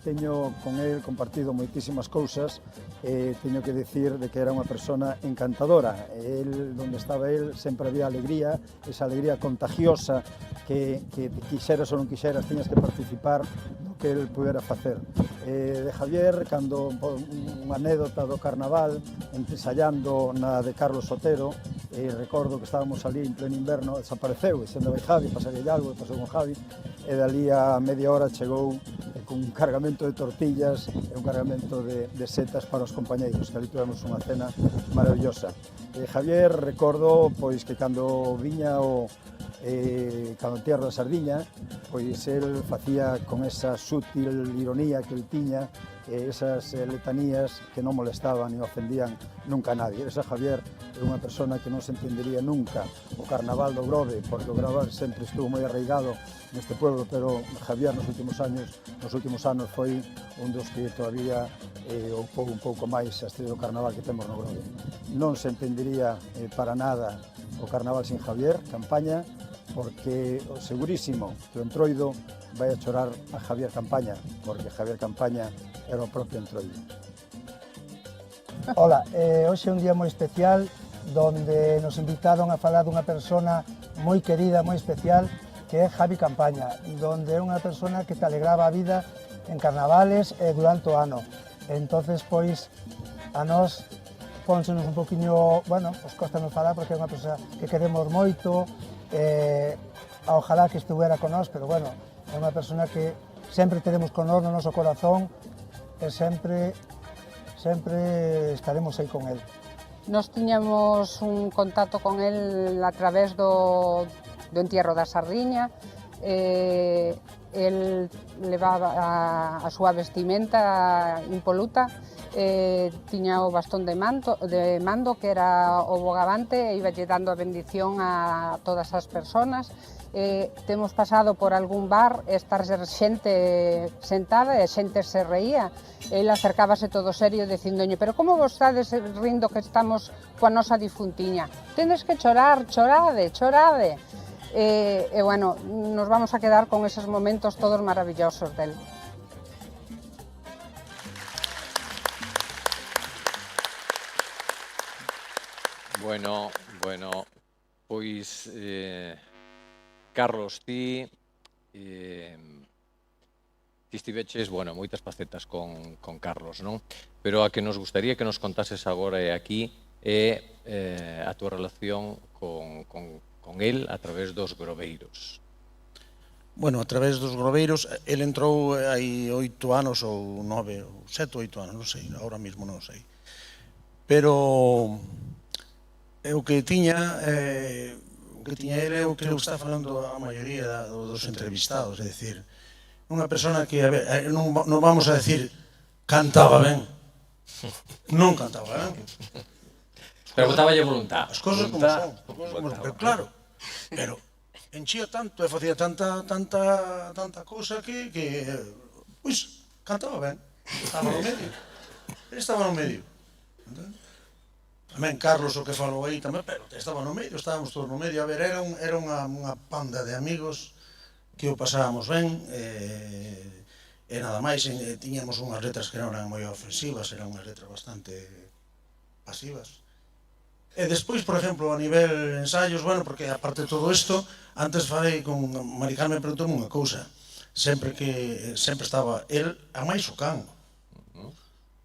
teño con el compartido moitísimas cousas, teño que decir de que era unha persona encantadora. Donde estaba el sempre había alegría, esa alegría contagiosa que quixeras ou non quixeras, tiñas que participar do que el pudera facer. De Javier, cando unha anécdota do carnaval, ensayando na de Carlos Sotero, recordo que estábamos ali en pleno inverno, desapareceu, e sendo vai Javi, pasaría algo, pasou con Javi, e dali a media hora chegou con un cargamento de tortillas e un cargamento de setas para os compañeiros, que ali tivemos unha cena maravillosa. Javier, recordo pois que cando viña cando entierro da sardiña, pois el facía con esa sutil ironía que el tiña, esas letanías que non molestaban ni ofendían nunca a nadie. Esa Javier é unha persona que non se entendería nunca o carnaval do Grove, porque o Grove sempre estuvo moi arraigado neste pueblo, pero Javier nos últimos anos foi un dos que todavía ocupou un pouco máis a estrela do carnaval que temos no Grove. Non se entendería para nada o carnaval sin Javier Campaña, porque segurísimo que o entroido vai a chorar a Javier Campaña, porque Javier Campaña era o propio entroido. Hola, hoxe é un día moi especial donde nos invitaron a falar dunha persona moi querida, moi especial, que é Javi Campaña, donde é unha persona que te alegraba a vida en carnavales e durante o ano. Entonces, pois, a nós pónsenos un poquinho, bueno, pues costanos falar porque é unha persona que queremos moito, ojalá que estuviera con nós, pero bueno, é unha persona que sempre teremos con nós no noso corazón e sempre estaremos aí con él. Nos tiñamos un contacto con él a través do entierro da sardiña. El levaba a súa vestimenta impoluta, tiña o bastón de mando que era o bogavante e iba lle dando a bendición a todas as persoas. Temos pasado por algún bar e estar xente sentada e a xente se reía. El acercábase todo serio dicindoñe: pero como vos estades rindo que estamos coa nosa difuntiña? Tendes que chorar, chorade, chorade. E bueno, nos vamos a quedar con esos momentos todos maravillosos del. Bueno, pois Carlos, ti estiveches, bueno, moitas facetas con Carlos, non? Pero a que nos gustaría que nos contases agora aquí é a túa relación con el a través dos groveiros. Bueno, a través dos groveiros, el entrou hai 8 anos ou 9, ou 7 ou 8 anos, non sei, agora mesmo non sei. Pero o que tiña ele é o que está falando a maioría dos entrevistados, é dicir, unha persona que, non vamos a decir cantaba ben, non cantaba ben. Preguntáballe voluntad. As cosas como son, pero claro, pero enchía tanto e facía tanta cousa que pois, cantaba ben, estaba no medio. Tamén Carlos o que falou aí tamén, pero estaba no medio, estábamos todos no medio. A ver, era unha panda de amigos que o pasábamos ben, e nada máis, tiñamos unhas letras que non eran moi ofensivas, eran unhas letras bastante pasivas. E despois, por exemplo, a nivel ensayos, bueno, porque aparte de todo isto, antes falei con Mari Carmen, preguntou unha cousa, sempre estaba el, a máis o can.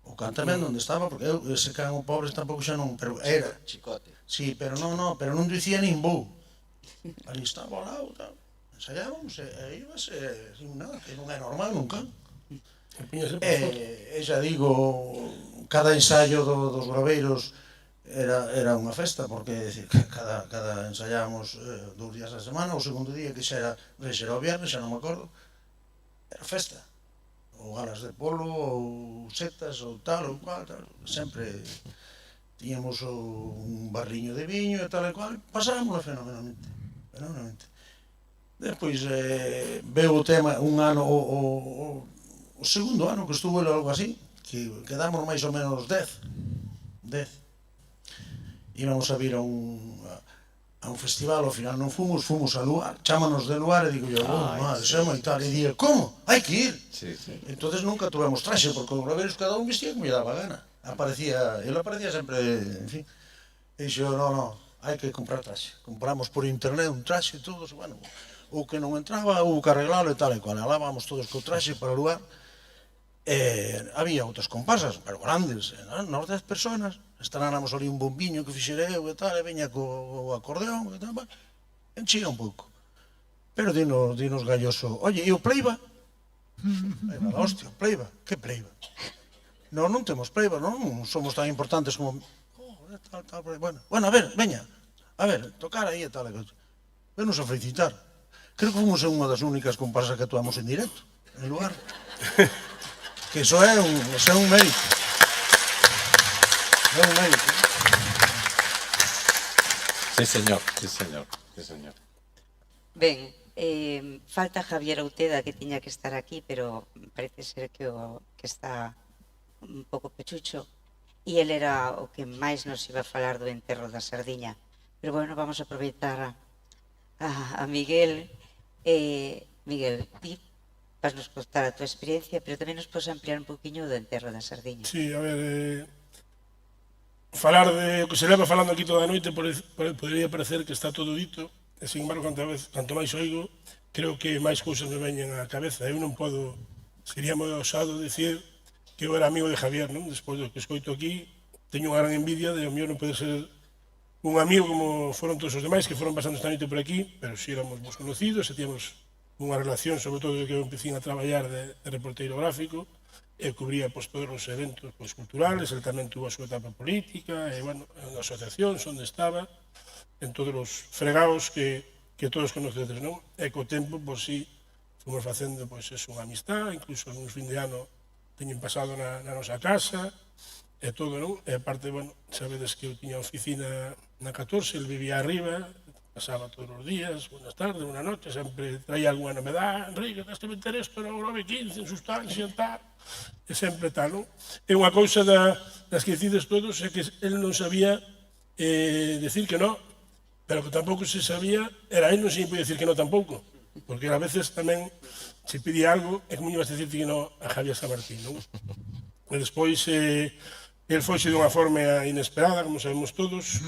O can tamén onde estaba, porque ese can o pobre tampouco xa non, pero era Sí, pero non dicía nin vou. Ali estaba ao lado, ensaiábamos, e ibas, sin nada, que non é normal nunca. E xa digo, cada ensaio dos groveiros era unha festa, porque cada ensaiábamos 2 días a semana, o segundo día que xa era o viernes, xa non me acordo, era festa. Ou galas de polo, ou setas, ou tal, ou cual, sempre tiñamos un barriño de viño e tal e cual, pasábamos fenomenalmente. Despois veu o tema un ano, o segundo ano que estuvo algo así, que quedamos máis ou menos 10. Íbamos a vir a un festival, ao final non fomos a Luar, chámanos de Luar e digo yo, madre, sema e tal, e día, como? Hai que ir. Entonces nunca tuvemos traxe, porque os graveiros cada un vestía como lle daba gana. Ele aparecía sempre, en fin, e dixo, non, hai que comprar traxe. Compramos por internet un traxe e todos, bueno, o que non entraba, houve que arreglalo e tal e cual. Alá vamos todos co traxe para Luar. Había outras comparsas, pero grandes, nos 10 personas, estrenáramos ali un bombiño que fixera eu e tal, e veña co acordeón e tal, enchía un pouco. Pero dinos Galloso, oye, e o Pleiba? Hostia, Pleiba, que Pleiba? Non temos Pleiba, non somos tan importantes como... Bueno, a ver, veña, a ver, tocar aí e tal, venos a felicitar. Creo que fomos unha das únicas comparsas que actuamos en directo, en Luar. Que iso é un mérito. É un mérito. Sí, señor. Ben, falta Javier Outeda, que tiña que estar aquí, pero parece ser que está un pouco pechucho, e ele era o que máis nos iba a falar do enterro da sardiña. Pero bueno, vamos a aproveitar a Miguel. Miguel, ti vas nos contar a tua experiencia, pero tamén nos podes ampliar un poquinho do enterro da sardiña. Sí, a ver, falar de o que se leva falando aquí toda a noite podería parecer que está todo dito, e sin embargo, canto máis oigo, creo que máis cousas me veñen á cabeza. Eu non podo, sería moi osado dicir que eu era amigo de Javier, non? Despois do que escoito aquí, teño unha gran envidia de o mío non pode ser un amigo como foron todos os demais que foron pasando esta noite por aquí, pero si éramos bons conocidos e tíamos unha relación, sobre todo que eu empecín a traballar de reporteiro gráfico e cubría todos os eventos culturales. El tamén tuvo a súa etapa política e, bueno, en asociacións onde estaba, en todos os fregaos que todos conocedes, non? E co tempo, si, fomos facendo unha amistad, incluso un fin de ano teñen pasado na nosa casa e todo, non? E aparte, bueno, sabedes que eu tiña oficina na 14, el vivía arriba, pasaba todos os días, buenas tardes, buenas noches, sempre traía alguna novedade, Enrique, tens que meter isto no 915, en sustancia, tal, e sempre tal, non? E unha cousa das que dicides todos é que el non sabía decir que non, pero que tampouco se sabía, era el non se podía decir que non tampouco, porque a veces tamén se pedía algo e como ibas a decir que non a Javier Samartín, non? E despois, el foxe dunha forma inesperada, como sabemos todos,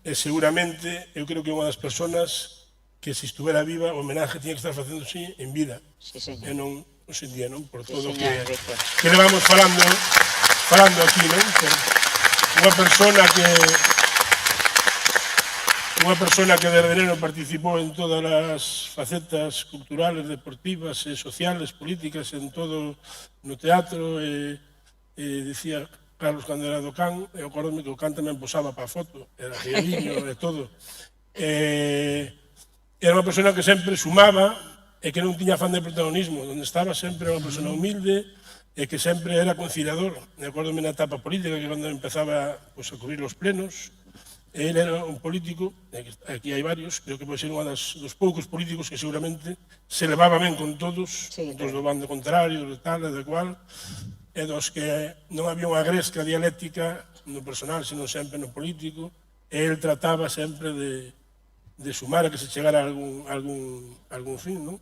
e seguramente, eu creo que é unha das personas que se estuvera viva, o homenaje tiña que estar facéndose en vida. E non hoxe en día, non? Por todo o que levamos falando aquí, non? Unha persona que de veneno participou en todas as facetas culturales, deportivas, sociales, políticas, en todo, no teatro, e dicía Carlos cando era do Can, e acordome que o Can tamén posaba para a foto, era riadiño e todo. Era unha persona que sempre sumaba e que non tiña afán de protagonismo, onde estaba sempre unha persona humilde e que sempre era conciliador. Me acordome na etapa política, que cando empezaba a cubrir os plenos, ele era un político, aquí hai varios, creo que pode ser unha dos poucos políticos que seguramente se levaba ben con todos, dos do bando contrario, de tal, de cual, e dos que non había unha gresca dialéctica no personal, senón sempre no político, e el trataba sempre de sumar a que se chegara a algún fin, non?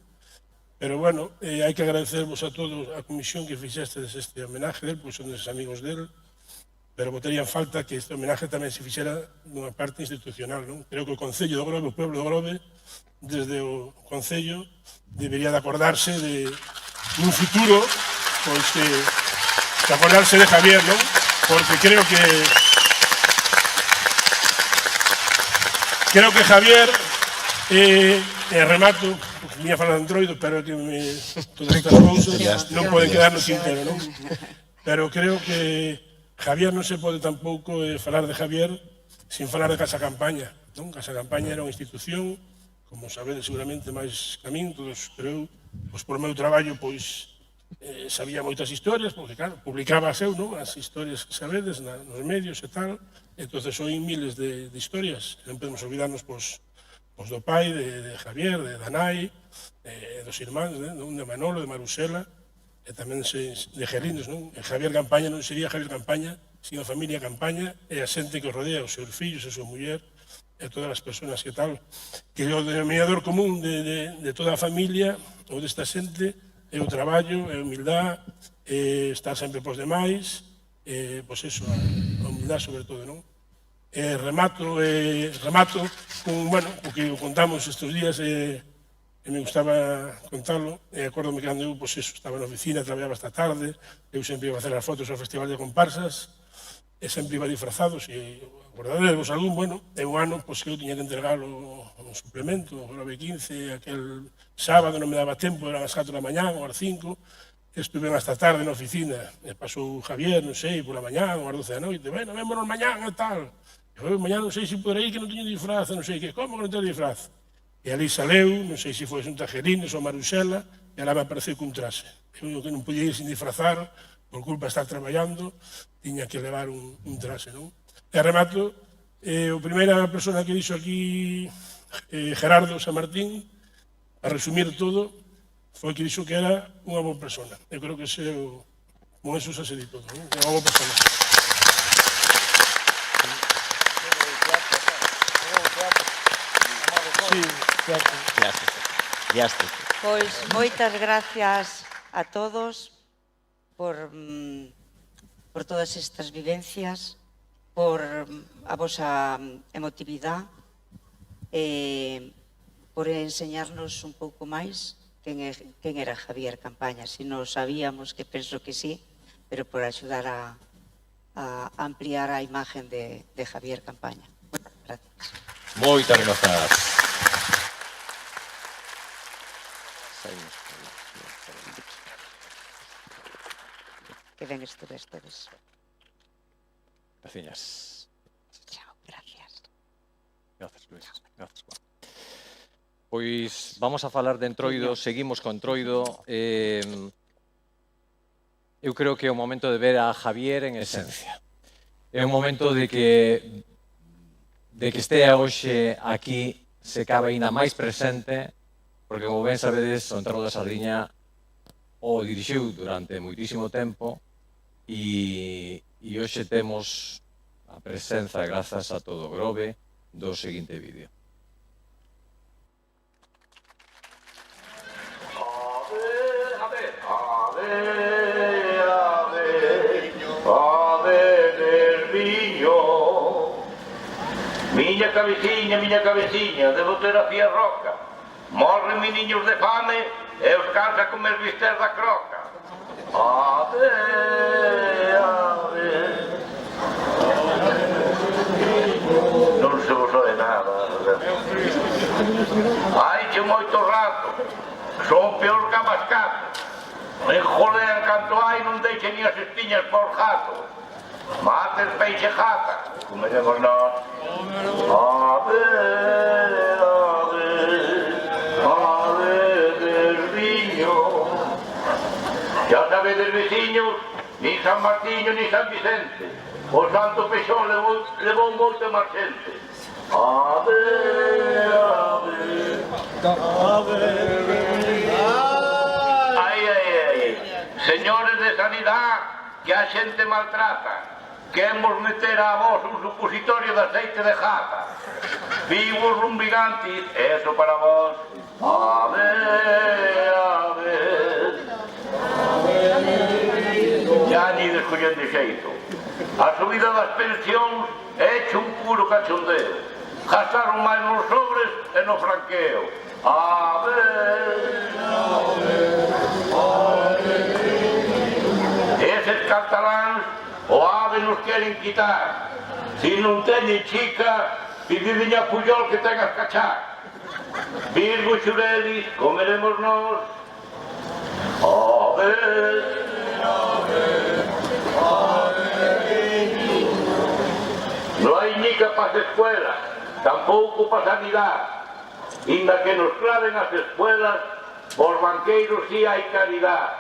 Pero, bueno, hai que agradecervos a todos a comisión que fixestes este homenaje del, pois son eses amigos del, pero botarían falta que este homenaje tamén se fixera dunha parte institucional, non? Creo que o Concello do Grove, o pueblo do Grove, desde o Concello, debería de acordarse de un futuro, pois que acordarse de Javier, non? Porque creo que Creo que Javier, remato, porque vinha falar de Entroido, pero que todas estas cousas non poden quedar no tintero, non? Pero creo que Javier non se pode tampouco falar de Javier sin falar de Casa Campaña, non? Casa Campaña era unha institución, como sabedes seguramente máis que a min, todos, pero eu, pois por meu traballo, pois, sabía moitas historias, porque, claro, publicaba eu, non? As historias que sabedes nos medios e tal, entonces oí miles de historias, non podemos olvidarnos, pois do pai, de Javier, de Danai, dos irmáns, non? De Manolo, de Marusela, e tamén de Gelinos, non? E Javier Campaña non sería Javier Campaña, sino a familia Campaña e a xente que o rodea, os seus fillos, a súa muller, e todas as persoas que tal, que o denominador común de toda a familia, ou desta xente, é o traballo, é a humildade, é estar sempre pos demais, pois eso, a humildade sobre todo, non? Remato con, bueno, o que contamos estes días, me gustaba contarlo, acordome que cando eu, pois eso, estaba na oficina, traballaba hasta tarde, eu sempre iba a facer as fotos ao Festival de Comparsas, e sempre iba disfrazados, e acordaderos algún, bueno, é un ano, pois que eu tiña que entregalo un suplemento, o grove 15, aquel sábado non me daba tempo, eran as 4 da mañá, ou as 5, estuve hasta tarde na oficina, e pasou Javier, non sei, por a mañá, ou as 12 da noite, bueno, vémonos mañá, e tal, eu mañá non sei se poderei que non teño disfraz, non sei que, como que non teño disfraz? E ali saleu, non sei se foi xunta Gelinos ou Marusela, e ela me apareceu cun traxe. Eu que non podía ir sin disfrazar, por culpa de estar traballando, tiña que levar un traxe, non? E remato, a primeira persona que dixo aquí, Gerardo San Martín, a resumir todo, foi que dixo que era unha boa persona. Eu creo que con eso xa se di todo, non? Unha boa persona. Sí, Gracias. Pois moitas gracias a todos por todas estas vivencias, por a vosa emotividade, por enseñarnos un pouco máis quen era Javier Campaña. Si non sabíamos, que penso que sí, pero por axudar a ampliar a imagen de Javier Campaña. Gracias. Moitas grazas. Que ben estuves todos. Gracias. Chao, gracias. Gracias, Luis. Gracias, Juan. Pois vamos a falar de Entroido, seguimos con Entroido. Eu creo que é o momento de ver a Javier en esencia. É o momento de que estea hoxe aquí se cabe ainda máis presente, porque, como ben sabedes, o Entroido da Sardiña o dirixiu durante moitísimo tempo e hoxe temos a presenza, grazas a todo o Grove, do seguinte vídeo. Miña cabeciña, debo ter a fía roca. Morren miniños de fame e os cans a comer bistec da croca. Ave. Non se vos oe nada. Hai che moito rato, son peor que a mascata. Enjolean canto hai, non deixen ni as espiñas por gato. Mates peixe jata, comeremos nós. Ave del viño. Ya sabedes, veciños, ni San Martiño ni San Vicente, o Santo Peixón levou moita máis xente. Ave. Ai, señores de sanidade, que a xente maltrata, queremos meter a vos un supositorio de aceite de jata. Vivos rumbigantes, eso para vos. Ave. Ya ni descollendo de xeito. A subida das pensións é hecho un puro cachondeo. Gastaron máis nos sobres e no franqueo. Ave. Eses cataláns o ave nos queren quitar. Si non teñen chica, Pididinha a Puyol que tengas cachar. Virgo Xurelis, comeremos nós. Ave, non hai nica para as escuelas, tampouco para a sanidade. Inda que nos claven as escuelas, por banqueiros si hai caridade.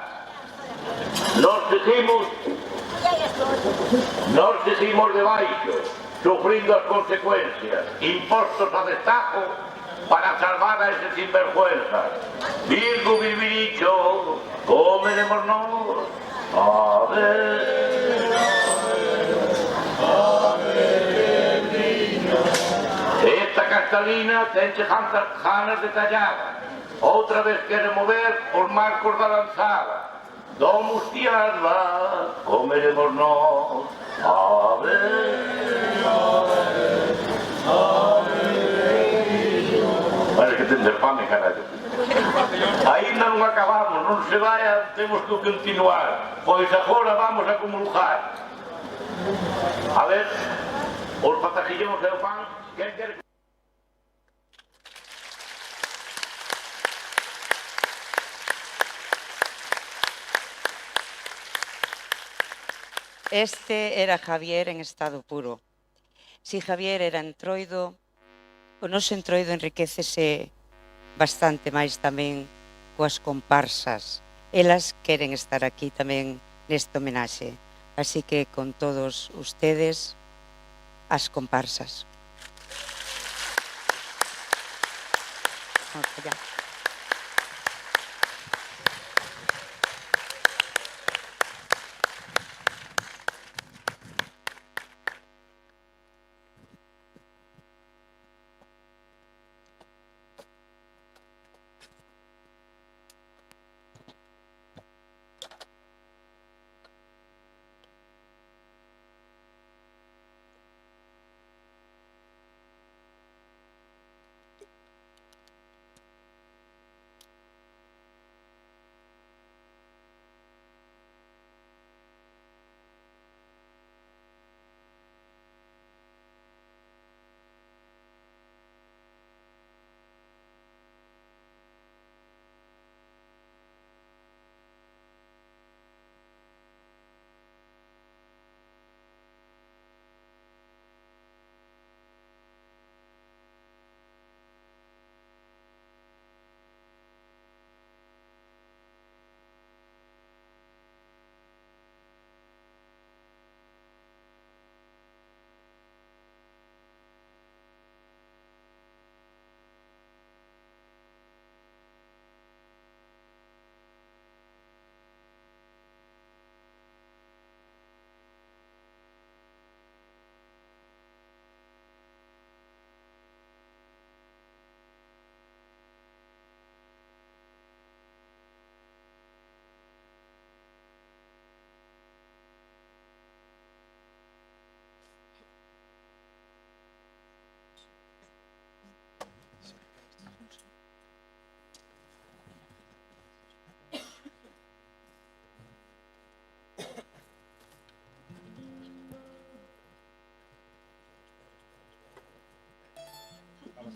Nos seguimos debaixo, sufrindo as consecuencias, impostos a destajo para salvar a ese sinvergüenza. Virgo Viviricho, comeremos nós. Esta Castalina tenche ganas de tallada. Outra vez quere mover os marcos da lanzada. Domus tiarla, comeremos nós. Parece que ten de fame, carallo. Ainda non acabamos, non se vaya, temos que continuar. Pois agora vamos a comulgar. A ver, os patajillóns e o pan, quen quer... Este era Javier en estado puro. Si Javier era entroido, o noso entroido enriquecese bastante máis tamén coas comparsas. Elas queren estar aquí tamén neste homenaxe. Así que con todos ustedes, as comparsas. Vamos allá.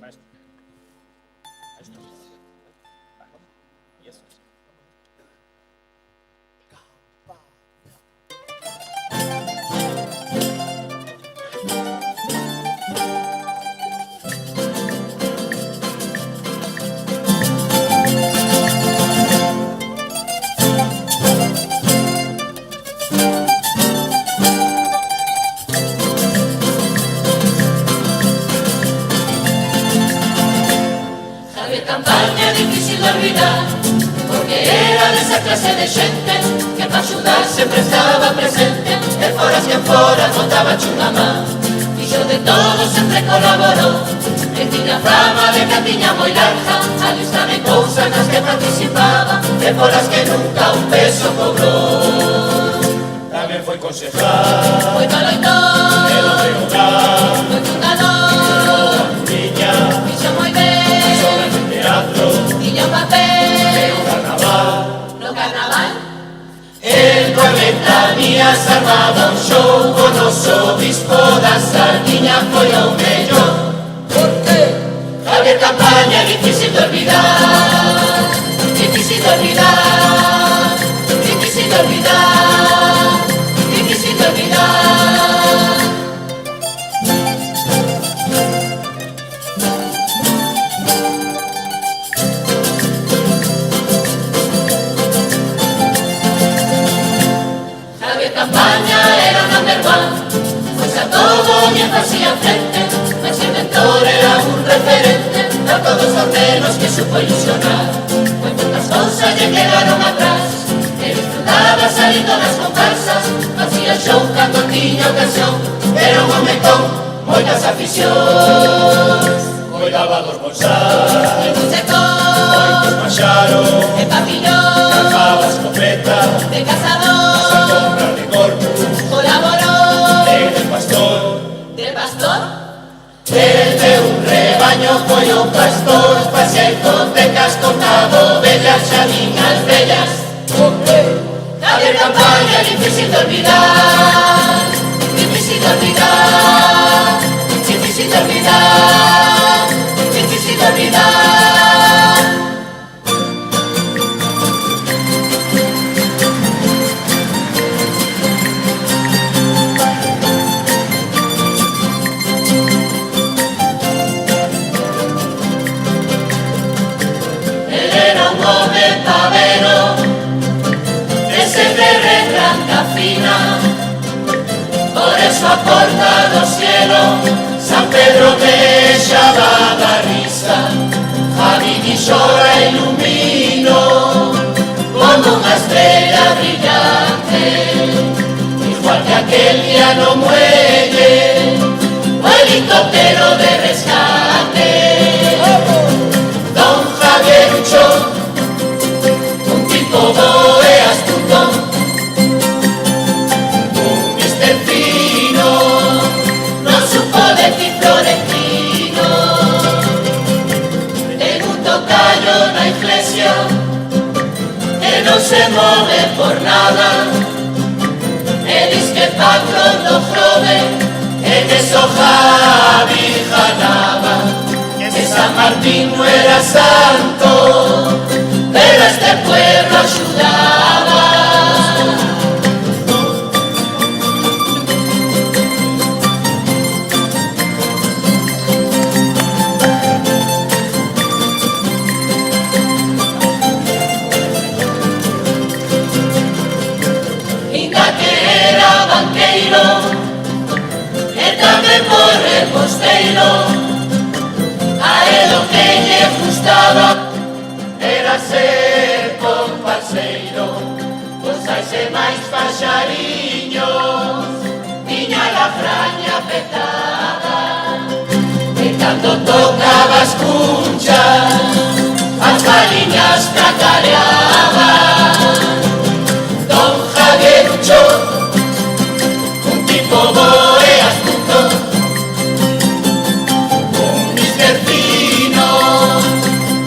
Maestro. Y eso. Campaña difícil de olvidar, porque era desa clase de xente que para axudar sempre estaba presente, e foras que fora botaba chunga má, fixo de todo, sempre colaborou, e tiña fama de que tiña moi larga, a lista de cousas nas que participaba, e foras que nunca un peso cobrou. Tamén foi concejal, foi maloitón, e do meu hogar, foi fundador, fixo moi ben, tiña un papel no carnaval, no carnaval. en 40 días armaba un show, o noso obispo da Sardiña foi o mellor, difícil de olvidar, difícil de olvidar, difícil de olvidar, difícil de olvidar. Javier Campaña era un number one, pues a todo bien hacía frente, mas el mentor era un referente a todos los menos que supo ilusionar. Pues tantas cosas le quedaron atrás, que disfrutaba saliendo las comparsas, hacía show cuando tenía ocasión, era un hombre con moitas aficións. Cuidaba dos bolsas, de moitos paxaros, de papillón, cantaba escopeta, de cazador, a comprar de corpus, colaboró, de pastor, de pastor. El de un rebaño foi un pastor, pasei hipotecas, contaba ovellas, xa niñas bellas. Javier Campaña, difícil de olvidar, difícil de olvidar, difícil de olvidar, difícil de olvidar. Él era un home pavero, ese de retranca fina, por eso a porta do cielo San Pedro deixaba da risa. Javi dixo a ilumino como unha estrella brillante, igual que aquel día no muelle o helicóptero de rescate. Don Javier Ucho, un tipo bo e astuto, un mister fino, non supo decir florentino. En un tocayo na iglesia que non se move por nada, e dis que patrón do frode e que so Javi ganaba, que San Martín no era santo, pero este pueblo ayudaba. Inda que era banqueiro e tamén por reposteiro, a él lo que lle gustaba era ser comparseiro, gozarse máis paxariños, tiña la fraña petada, e cando tocaba as cunchas, as galiñas cacareaban. Don Javier Ucho, un tipo bo e astuto, un mister fino,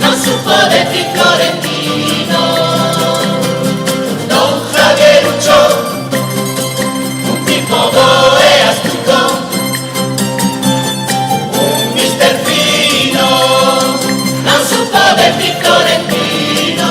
non supo decir florentino. Don Javier Ucho, un tipo bo e astuto, un mister fino, non supo decir florentino.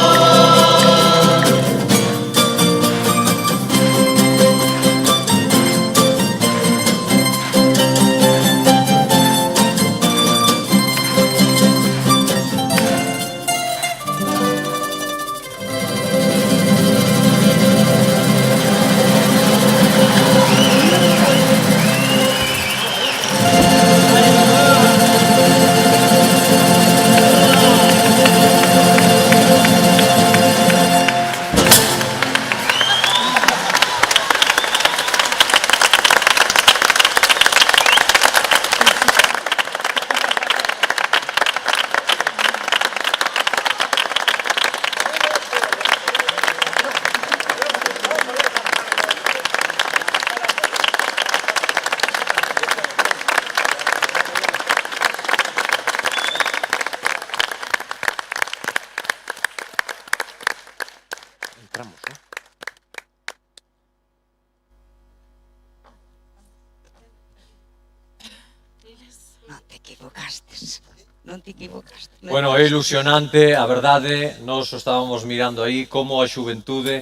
Entramos, ¿no? No te equivocaste. Non te equivocaste. Bueno, é ilusionante, a verdade, nós estábamos mirando aí como a xuventude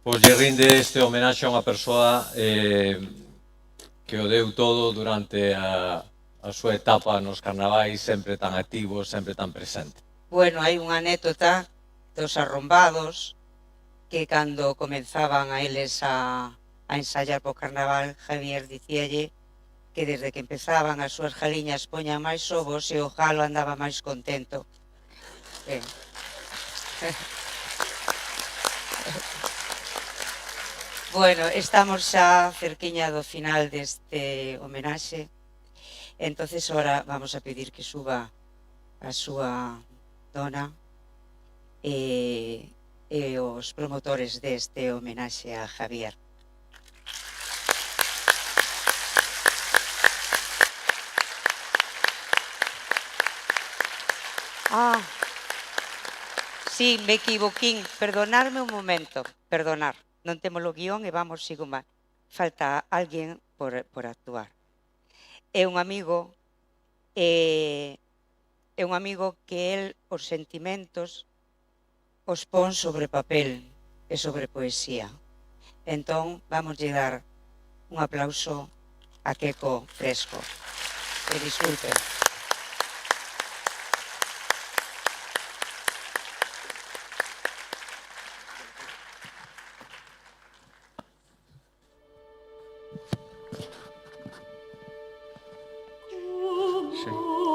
pois lle rinde este homenaxe a unha persoa que o deu todo durante a súa etapa nos carnavais, sempre tan activo, sempre tan presente. Bueno, hai unha anécdota dos arrombados que cando comenzaban a eles a ensayar po carnaval, Javier dicíalle que desde que empezaban as súas galiñas poñan máis ovos e o galo andaba máis contento. Bueno, estamos xa cerquiña do final deste homenaxe. Entonces, ahora vamos a pedir que suba a súa dona e os promotores deste homenaxe a Javier. Sí, me equivoquín. Perdonarme un momento. Perdonar. Non temos o guión e vamos sigo mal. Falta alguén por actuar. É un amigo que el os sentimentos os pon sobre papel e sobre poesía. Entón, vamos lle dar un aplauso a Queco Fresco. E disculpen.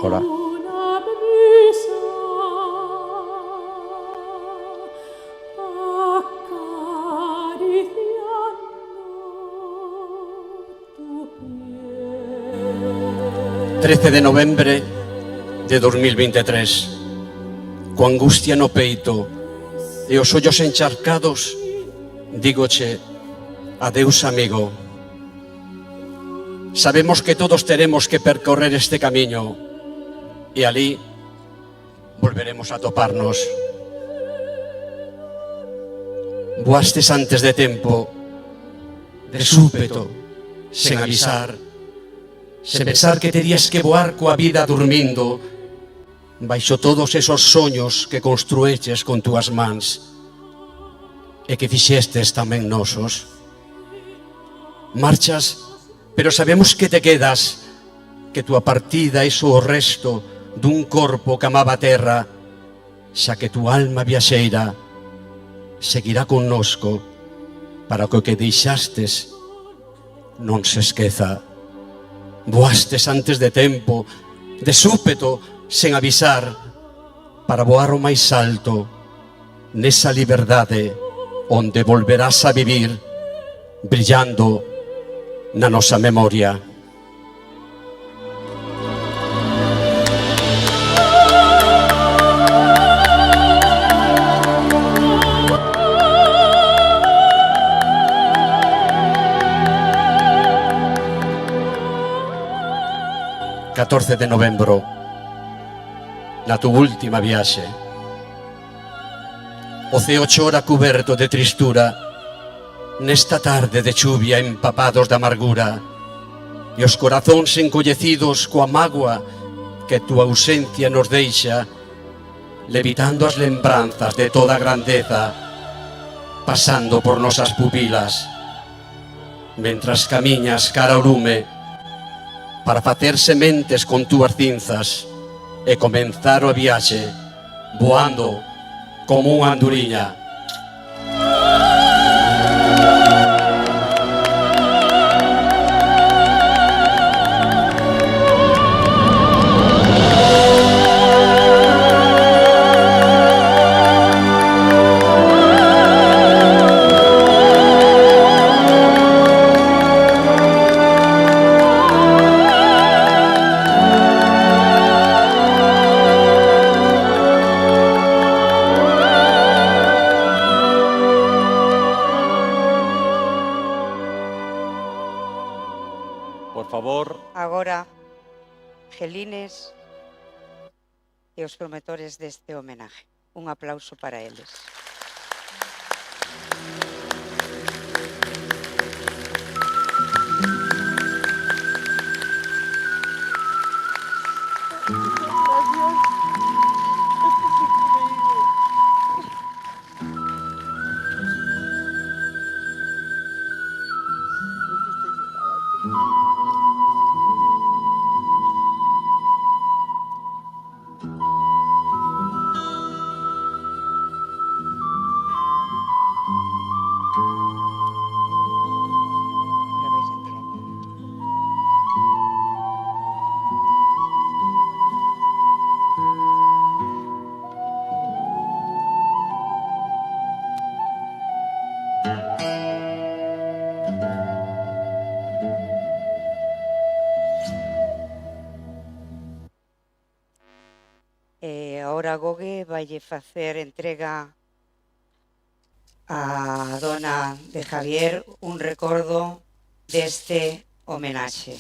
Hola. ...13 de novembre de 2023... ...coa angustia no peito... ...e os ollos encharcados... ...dígoche... adeus amigo... Sabemos que todos teremos que percorrer este camiño... ...e alí... volveremos a toparnos... Voastes antes de tempo... ...de súpeto... sen avisar... sen pensar que terías que voar coa vida dormindo... ...baixo todos esos soños que construeches con túas mans... ...e que fixestes tamén nosos... Marchas... pero sabemos que te quedas, que tua partida é só o resto dun corpo que amaba a terra, xa que tu alma viaxeira seguirá connosco para que o que deixastes non se esqueza. Voastes antes de tempo, de súpeto, sen avisar, para voar o máis alto nesa liberdade onde volverás a vivir brillando na nosa memoria. ...14 de novembro... ...na tu última viaxe... ...o ceo chora cuberto de tristura... Nesta tarde de chuvia empapados de amargura E os corazóns encollecidos coa mágoa Que tua ausencia nos deixa Levitando as lembranzas de toda a grandeza Pasando por nosas pupilas Mentras camiñas cara ao lume Para facer sementes con túas cinzas E comenzar o viaxe Voando como unha anduriña favor. Agora, Gelines e os promotores deste homenaje. Un aplauso para eles. Gracias. Ahora Gogue vaille facer entrega a dona de Javier un recordo deste homenaxe.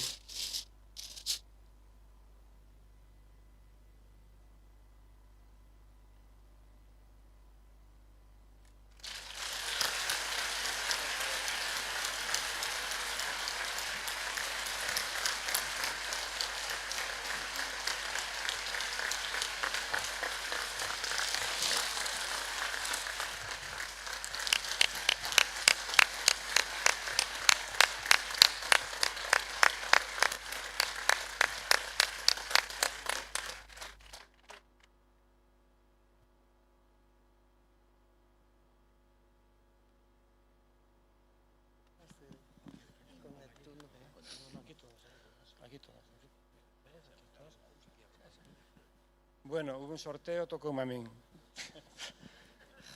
Bueno, hubo un sorteo, tocoume a min.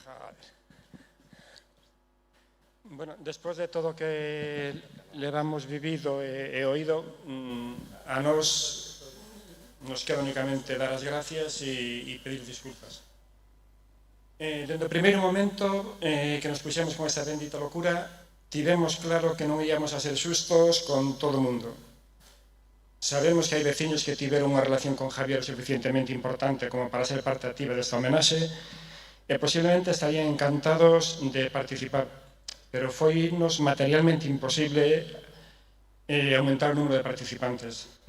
Joder. Bueno, despois de todo o que levamos vivido e oído, a nos queda únicamente dar as gracias e pedir disculpas. Dende o primeiro momento que nos puxemos con esta bendita locura, tivemos claro que non íamos a ser xustos con todo o mundo. Sabemos que hai veciños que tiveron unha relación con Javier suficientemente importante como para ser parte activa desta homenaxe e posiblemente estarían encantados de participar, pero foi-nos materialmente imposible aumentar o número de participantes.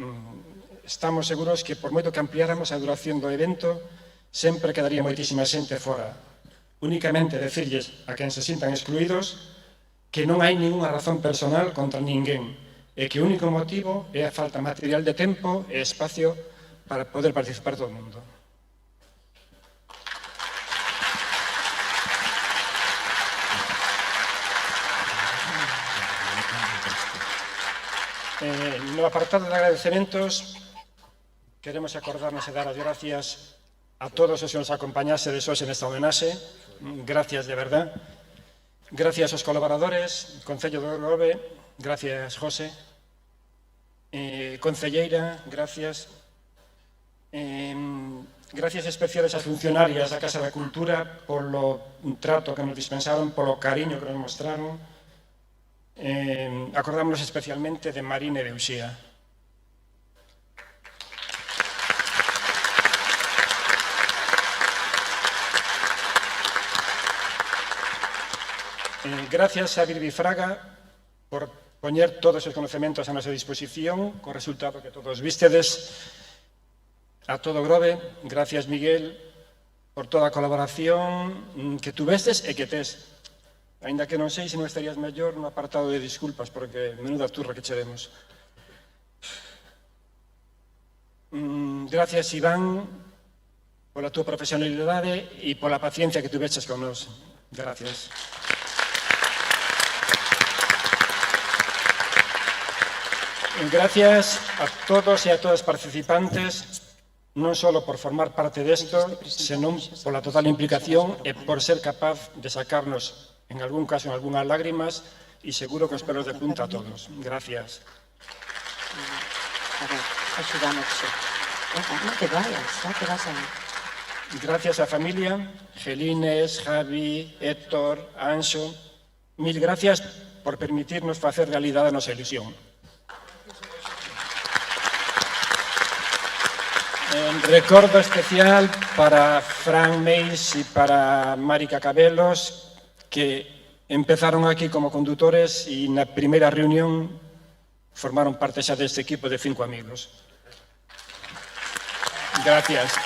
Estamos seguros que por moito que ampliáramos a duración do evento sempre quedaría moitísima xente fora. Únicamente decirles a quen se sintan excluídos que non hai ninguna razón personal contra ninguén e que o único motivo é a falta material de tempo e espacio para poder participar todo o mundo. No apartado de agradecementos, queremos acordarnos e dar as gracias a todos os que nos acompañase de hoxe nesta homenaxe. Gracias de verdad. Gracias aos colaboradores, Concello do Grove, gracias José, Concelleira, gracias. Gracias especiales ás funcionarias da Casa da Cultura polo trato que nos dispensaron, polo cariño que nos mostraron. Acordámonos especialmente de Marín e de Uxía. Gracias a Virbi Fraga por poñer todos os conocementos a nosa disposición, co resultado que todos vístedes. A todo Grove, gracias Miguel por toda a colaboración que tuvestes e que tes. Ainda que non sei se non estarías mellor no apartado de disculpas, porque menuda turra que che demos. Gracias Iván pola túa profesionalidade e pola paciencia que tuveches con nós. Gracias. Gracias a todos e a todas as participantes, non só por formar parte desto, senón pola total implicación e por ser capaz de sacarnos, en algún caso, en algunhas lágrimas, e seguro que os pelos de punta a todos. Gracias. A ver, axudamos. Non te vayas, non te vas a ir. Gracias a familia, Gelines, Javi, Héctor, Anxo. Mil gracias por permitirnos facer realidade a nosa ilusión. Recordo especial para Fran Meis e para Mari Cacabelos, que empezaron aquí como conductores e na primeira reunión formaron parte xa deste equipo de 5 amigos. Gracias.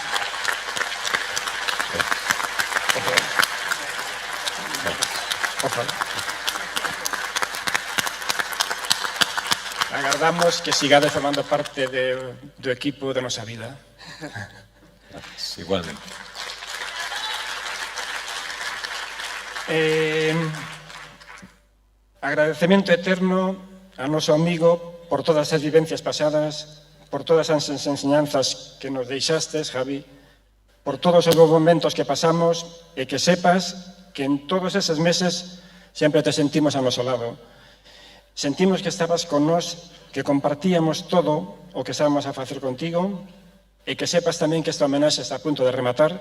Agardamos que sigades formando parte do equipo da nosa vida. Igualmente. Agradecemento eterno a noso amigo por todas as vivencias pasadas, por todas as enseñanzas que nos deixastes, Javi, por todos os momentos que pasamos e que sepas que en todos eses meses sempre te sentimos a noso lado. Sentimos que estabas con nós, que compartíamos todo o que estábamos a facer contigo e que sepas tamén que esta homenaxe está a punto de rematar,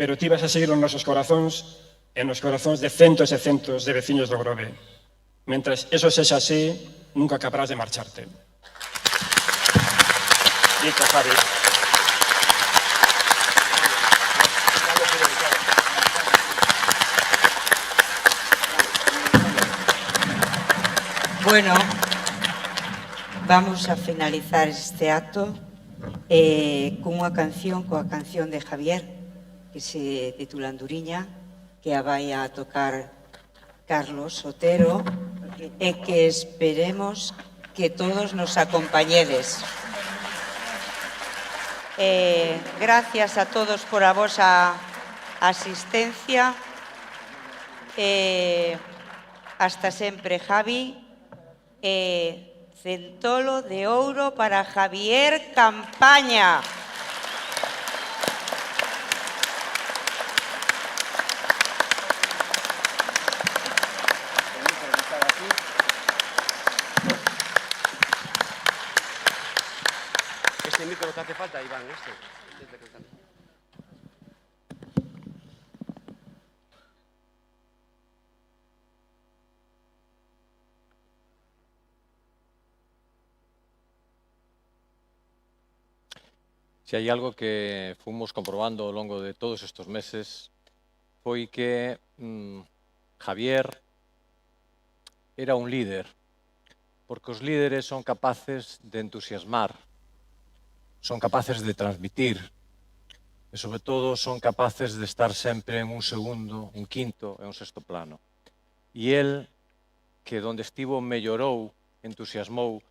pero ti vas a seguir nos nosos corazóns e nos corazóns de centos e centos de veciños do Grove. Mentras eso sexa así, nunca acabarás de marcharte. Dito, Javi. Bueno, vamos a finalizar este acto coa canción de Javier, que se titula Anduriña, que a vai a tocar Carlos Otero, e que esperemos que todos nos acompañedes. Gracias a todos por a vosa asistencia. Hasta sempre, Javi. Centolo de ouro para Javier Campaña. Este micro que hace falta, Iván, este. Se hai algo que fomos comprobando ao longo de todos estes meses foi que Javier era un líder, porque os líderes son capaces de entusiasmar, son capaces de transmitir e, sobre todo, son capaces de estar sempre en un segundo, un quinto e un sexto plano. E el, que donde estivo mellorou, entusiasmou,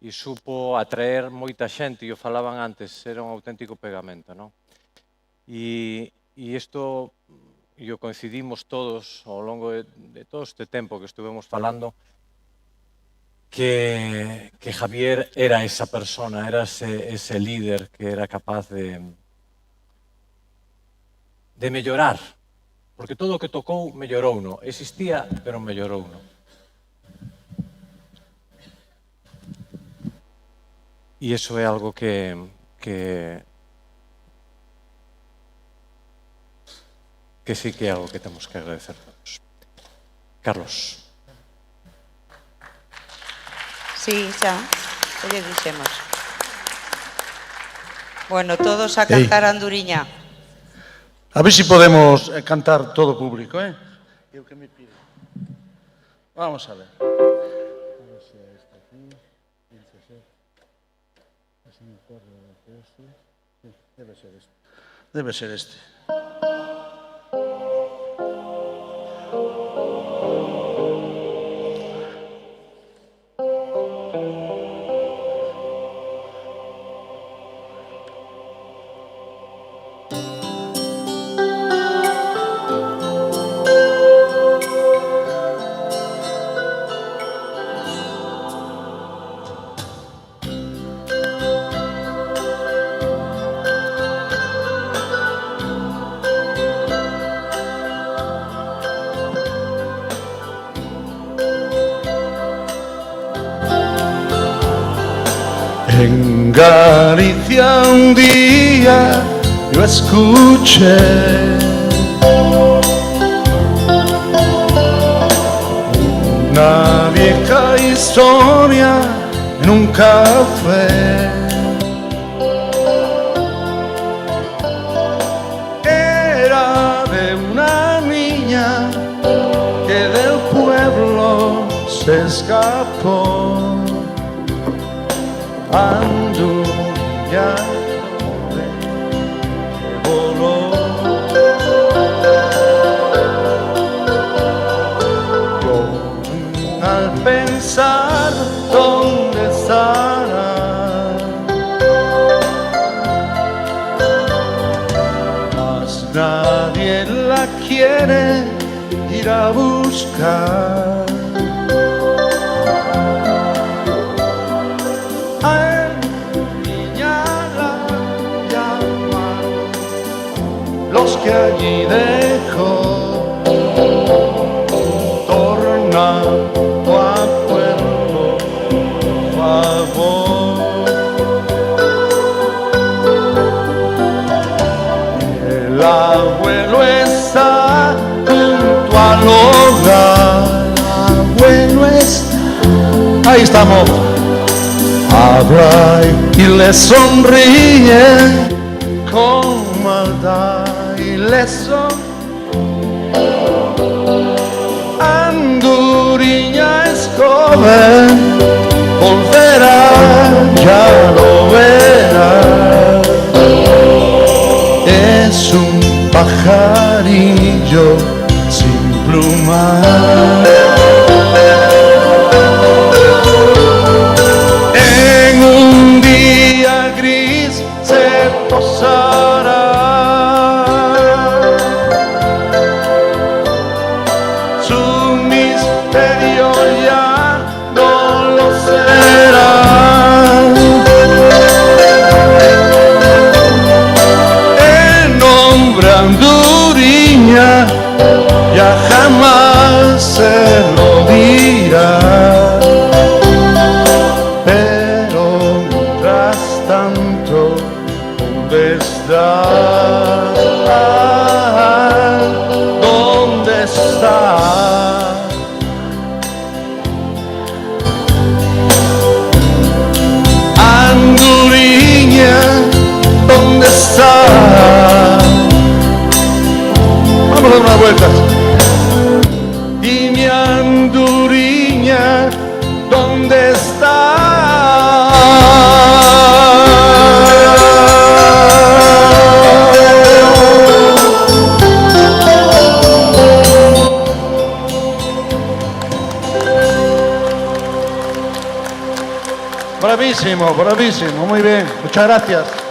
e supo atraer moita xente, e o falaban antes, era un auténtico pegamento, non? E isto, e o coincidimos todos ao longo de todo este tempo que estuvemos falando, que Javier era esa persona, era ese líder que era capaz de mellorar, porque todo o que tocou mellorouno, existía, pero mellorouno. E iso é algo que sí que é algo que temos que agradecer todos. Carlos. Sí, xa lle dixemos. Bueno, todos a cantar Anduriña. A ver si podemos cantar todo público, ¿eh? É o que me pide. Vamos a ver. Debe ser este. En Galicia un día yo escuché una vieja historia en un café. Era de una niña que del pueblo se escapó. Anduriña que voló. Yo al pensar dónde estará, mas nadie la quiere ir a buscar. Los que allí dejó, tornando a pueblo, por favor. abuelo está junto al hogar. Abuelo está. Ahí estamos. Habla y le sonríe con maldad y le sonríe. Anduriña es joven, volverá, ya lo verá. Es un pajarillo sin plumas. En un día gris se posará. Su misterio ya no lo será. El nombre Anduriña ya jamás se lo dirá. Pero mientras tanto, ¿dónde está? ¿Dónde está? Anduriña, ¿dónde está? Vamos a dar una vuelta. Y mi Anduriña, ¿dónde está? Bravísimo, bravísimo, muy bien, muchas gracias.